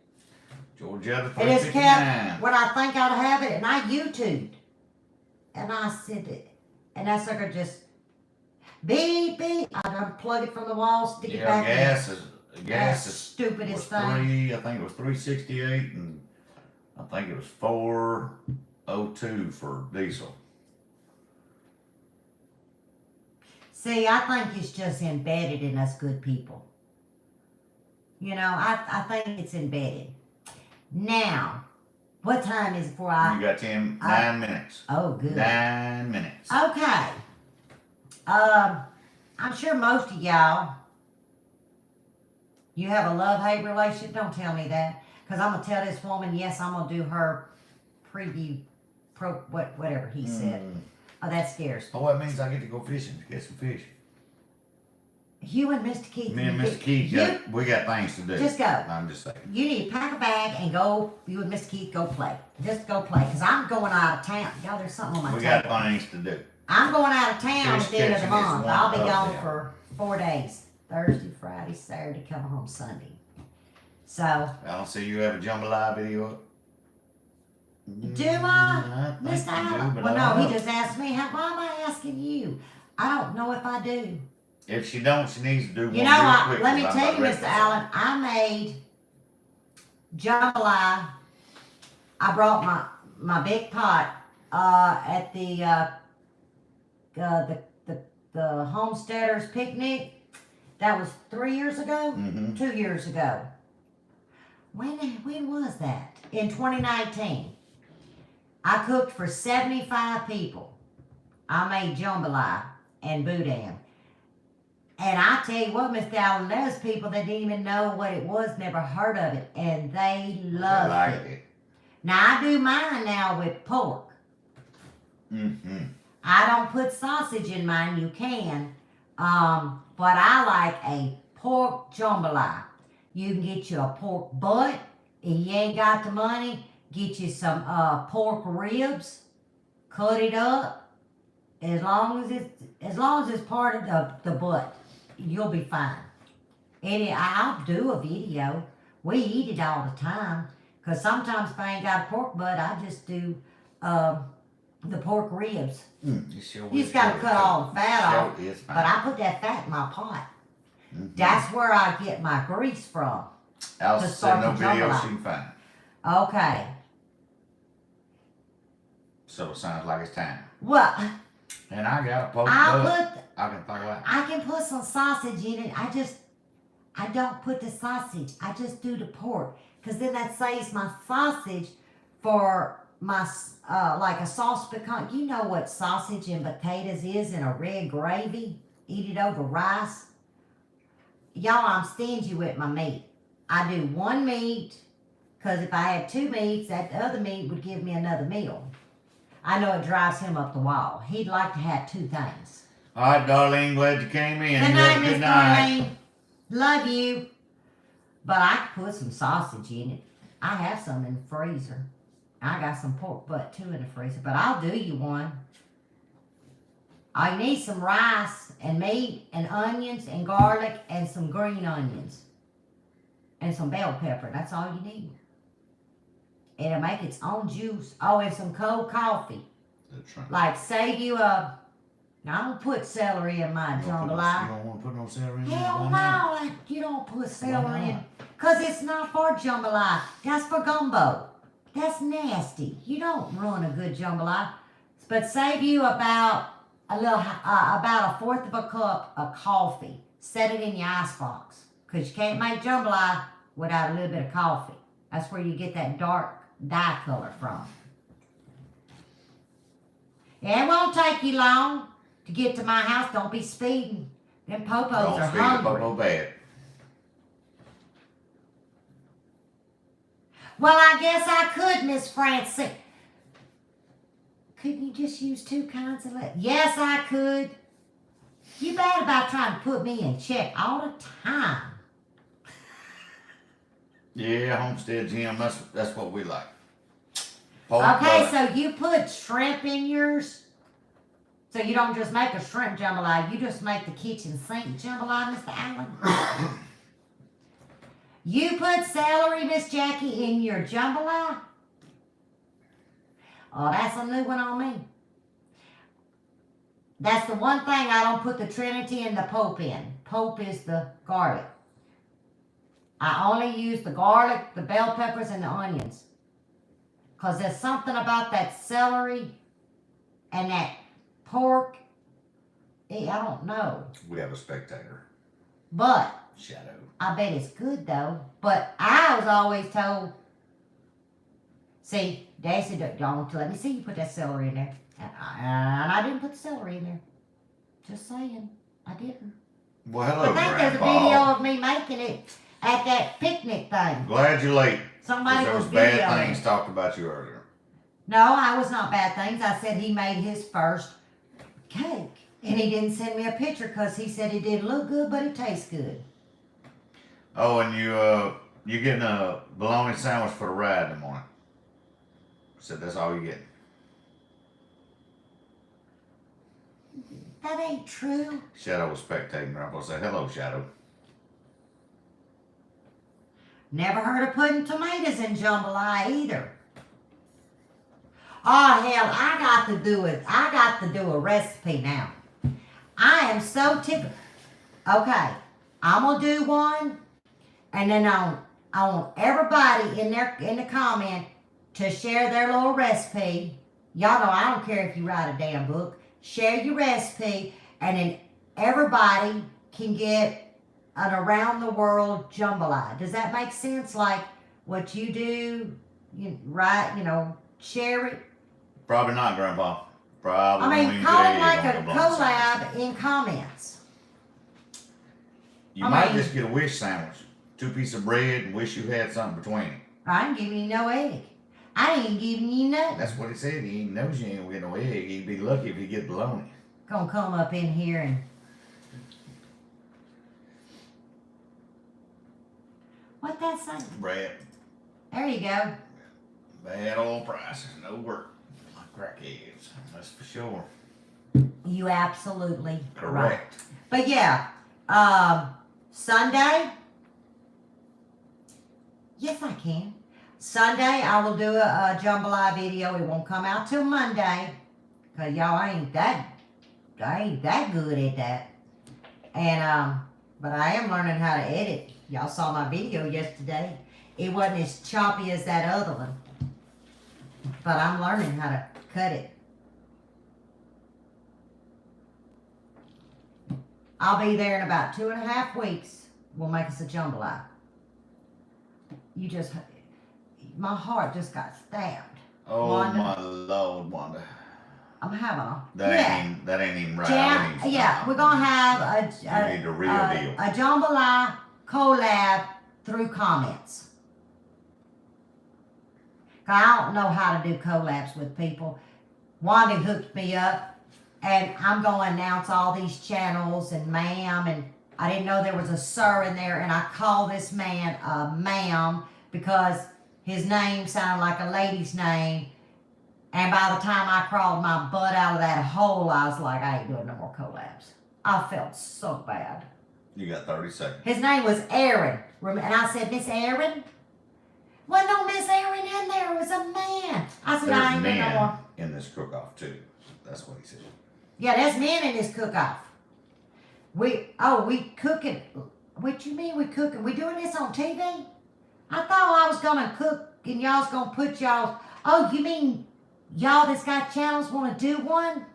Georgia, It is kept $3.59. when I think I'd have it, and I YouTubed. And I said it. And that sucker just beep, beep. I unplug it from the wall, stick it Yeah, back in. gas That's is stupidest was thing. I think it was $3.68, and I think it was $4.02 for diesel. See, I think it's just embedded in us good people. You know, I think it's embedded. Now, what time is it before You got 9 minutes. Oh, good. 9 minutes. Okay. I'm sure most of y'all, you have a love-hate relationship. Don't tell me that. Because I'm going to tell this woman, yes, I'm going to do her preview, whatever he said. Oh, that scares me. Oh, that means I get to go fishing to get some fish. You and Mr. Keith. Me and Mr. Keith, we got things to do. Just go. I'm just saying. You need to pack a bag and go, you and Mr. Keith go play. Just go play. Because I'm going out of town. Y'all, there's something on my We table. got things to do. I'm going out of town at Fish the end of the catching is month. one I'll be of gone them. for 4 days. Thursday, Friday, Saturday, come home Sunday. So, I don't see you have a Jambalaya video up. do I? think Mr. you do, Allen? but Well, I no, don't he know. just asked me, why am I asking you? I don't know if I do. If she don't, she needs to do one You know, real quick. let me 'cause I'm tell you, about Mr. ready for Allen, I made jambalaya. I brought my big pot at the homesteaders picnic. That was 3 years ago, something. 2 years ago. When was that? In 2019. I cooked for 75 people. I made jambalaya and boudin. And I tell you what, Mr. Allen, there's people that didn't even know what it was, never heard of it, and they loved I like it. it. Now, I do mine now with pork. I don't put sausage in mine, you can, but I like a pork jambalaya. You can get you a pork butt. If you ain't got the money, get you some pork ribs, cut it up. As long as it's part of the butt, you'll be fine. And I'll do a video. We eat it all the time. Because sometimes if I ain't got a pork butt, I just do the pork ribs. You just got to cut all the fat off. But I put that fat in my pot. That's where I get my grease from. I'll send no the videos jambalaya. you can find. Okay. So it sounds like it's time. Well, And I got a pork I can think of that. can put some sausage in it. I don't put the sausage. I just do the pork. Because then that saves my sausage for my, like a sauce pecan. You know what sausage and potatoes is in a red gravy? Eat it over rice. Y'all, I'm stingy with my meat. I do one meat, because if I had 2 meats, that other meat would give me another meal. I know it drives him up the wall. He'd like to have 2 things. All right, darling, glad you came in. Good night, You have a Miss good night. Darlene. Love you. But I could put some sausage in it. I have some in the freezer. I got some pork butt too in the freezer. But I'll do you one. I need some rice and meat and onions and garlic and some green onions. And some bell pepper. That's all you need. It'll make its own juice. Oh, and some cold coffee. That's right. Like save you a Now, I don't put celery in my You don't jambalaya. want to put no celery in there? Hell Why not? no, you don't put Why celery in. not? Because it's not for jambalaya. That's for gumbo. That's nasty. You don't ruin a good jambalaya. But save you about a fourth of a cup of coffee. Set it in your icebox. Because you can't make jambalaya without a little bit of coffee. That's where you get that dark dye color from. It won't take you long to get to my house. Don't be speeding. Them popos Don't are speak the hungry. popo bad. Well, I guess I could, Miss Francie. Couldn't you just use 2 kinds of lettuce? Yes, I could. You bad about trying to put me in check all the time. Yeah, homestead Jim, that's what we like. Pork Okay, butt. so you put shrimp in yours? So you don't just make a shrimp jambalaya, you just make the kitchen sink jambalaya, Mr. Allen? You put celery, Miss Jackie, in your jambalaya? Oh, that's a new one on me. That's the one thing I don't put the Trinity and the Pope in. Pope is the garlic. I only use the garlic, the bell peppers, and the onions. Because there's something about that celery and that pork. I don't know. We have a spectator. But Shadow. I bet it's good though. But I was always told, see, Daddy said, don't let me see you put that celery in there. And I didn't put the celery in there. Just saying. I didn't. Well, hello, I think there's a Grandpa. video of me making it at that picnic thing. Glad you're late. Somebody There was was bad videoing. things talked about you earlier. No, I was not bad things. I said he made his first cake. And he didn't send me a picture because he said it didn't look good, but it tastes good. Oh, and you're getting a bologna sandwich for the ride in the morning. Said that's all you get. That ain't true. Shadow was spectating. Grandpa said, hello, Shadow. Never heard of putting tomatoes in jambalaya either. Oh hell, I got to do it. I got to do a recipe now. I am so tickled. Okay, I'm gonna do one, and then I want everybody in the comment to share their little recipe. Y'all know I don't care if you write a damn book. Share your recipe, and then everybody can get an around the world jambalaya. Does that make sense? Like what you do, share it. Probably not, Grandpa. Probably I won't mean, even call get it like egg a on the bologna sandwich. collab in comments. You I might mean- just get a wish sandwich. 2 pieces of bread and wish you had something between it. I ain't giving you no egg. I ain't giving you nothing. That's what he said. He knows you ain't gonna get no egg. He'd be lucky if he get bologna. Gonna come up in here and what that say? Bread. There you go. Bad oil prices. No work. Like crackheads. That's for sure. You absolutely right. Correct. But yeah, Sunday. Yes, I can. Sunday, I will do a jambalaya video. It won't come out till Monday, cause y'all ain't that good at that. And but I am learning how to edit. Y'all saw my video yesterday. It wasn't as choppy as that other one, but I'm learning how to cut it. I'll be there in about 2.5 weeks. We'll make us a jambalaya. My heart just got stabbed. Oh Wanda. my Lord, Wanda. I'm having a That ain't even right. I need to yeah, stop. we're gonna have You need the real deal. a jambalaya collab through comments. I don't know how to do collabs with people. Wanda hooked me up, and I'm gonna announce all these channels and ma'am, and I didn't know there was a sir in there, and I call this man ma'am because his name sounded like a lady's name. And by the time I crawled my butt out of that hole, I was like, I ain't doing no more collabs. I felt so bad. You got 30 seconds. His name was Aaron. And I said, Miss Aaron? Well, no Miss Aaron in there. It was a man. I said, I There's ain't doing no men more. in this cook-off too. That's what he said. Yeah, that's men in this cook-off. We cooking. What you mean we cooking? We doing this on TV? I thought I was gonna cook and y'all's gonna put y'all. Oh, you mean y'all that's got channels want to do one?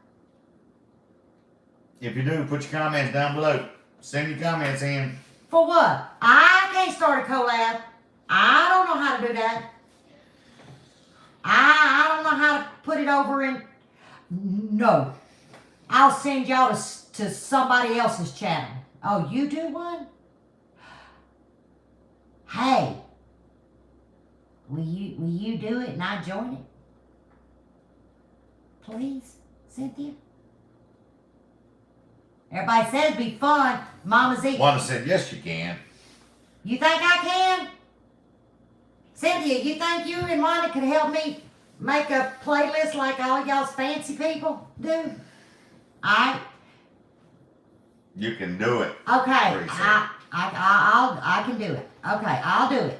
If you do, put your comments down below. Send your comments in. For what? I can't start a collab. I don't know how to do that. I don't know how to put it over in. No. I'll send y'all to somebody else's channel. Oh, you do one? Hey. Will you do it and I join it? Please, Cynthia? Everybody says it'd be fun. Mama's eating. Wanda said, yes, you can. You think I can? Cynthia, you think you and Wanda could help me make a playlist like all y'all's fancy people do? Alright? You can do it. Okay, Pretty soon. I can do it. Okay, I'll do it.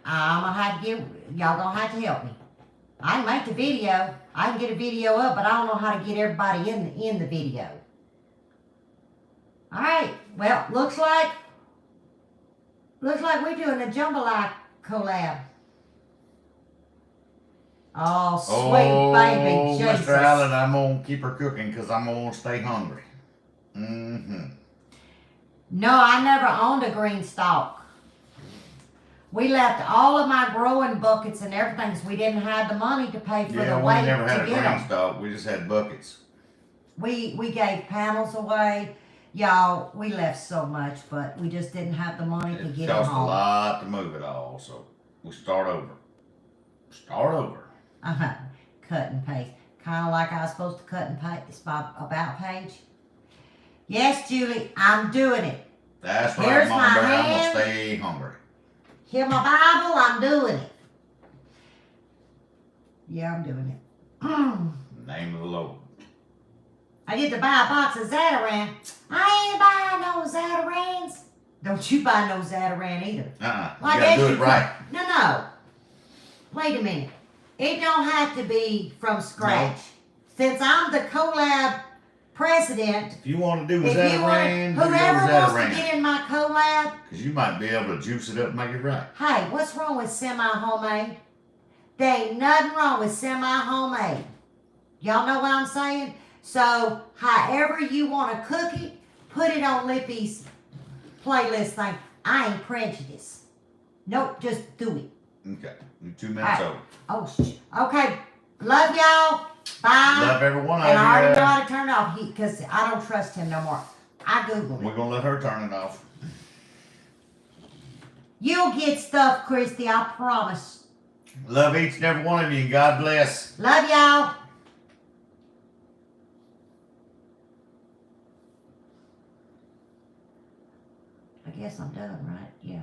I'm gonna have to y'all gonna have to help me. I can make the video. I can get a video up, but I don't know how to get everybody in the video. Alright, well, looks like we're doing a Jambalaya collab. Oh, sweet baby Jesus. Mr. Allen, I'm gonna keep her cooking because I'm gonna stay hungry. Mm-hmm. No, I never owned a green stalk. We left all of my growing buckets and everything because we didn't have the money to pay for the weight we never had to a get green them. stalk. We just had buckets. We gave panels away. Y'all, we left so much, but we just didn't have the money to It get them cost a home. lot to move it all, so we start over. Start over. Cut and paste. Kind of like I was supposed to cut and paste my about page. Yes, Julie, I'm doing it. That's right, Here's Mama my Bear. I'm hand. gonna stay hungry. Hear my Bible, I'm doing it. Yeah, I'm doing it. In the name of the Lord. I get to buy a box of Zatarain. I ain't buying no Zatarans. Don't you buy no Zataran either. You gotta do it right. No. Wait a minute. It don't have to be from scratch. Since I'm the collab president, If you want to do if you Zataran, want, whoever do wants to Zataran. get in my collab, Because you might be able to juice it up and make it right. hey, what's wrong with semi-homemade? There ain't nothing wrong with semi-homemade. Y'all know what I'm saying? So, however you want to cook it, put it on Lippy's playlist thing. I ain't prejudiced. Nope, just do it. Okay. You're 2 minutes over. Oh, okay. Love y'all. Bye. Love every one of And I already know you. how to turn it off because I don't trust him no more. I Googled We're it. going to let her turn it off. You'll get stuff, Christy, I promise. Love each and every one of you. God bless. Love y'all. I guess I'm done, right? Yeah.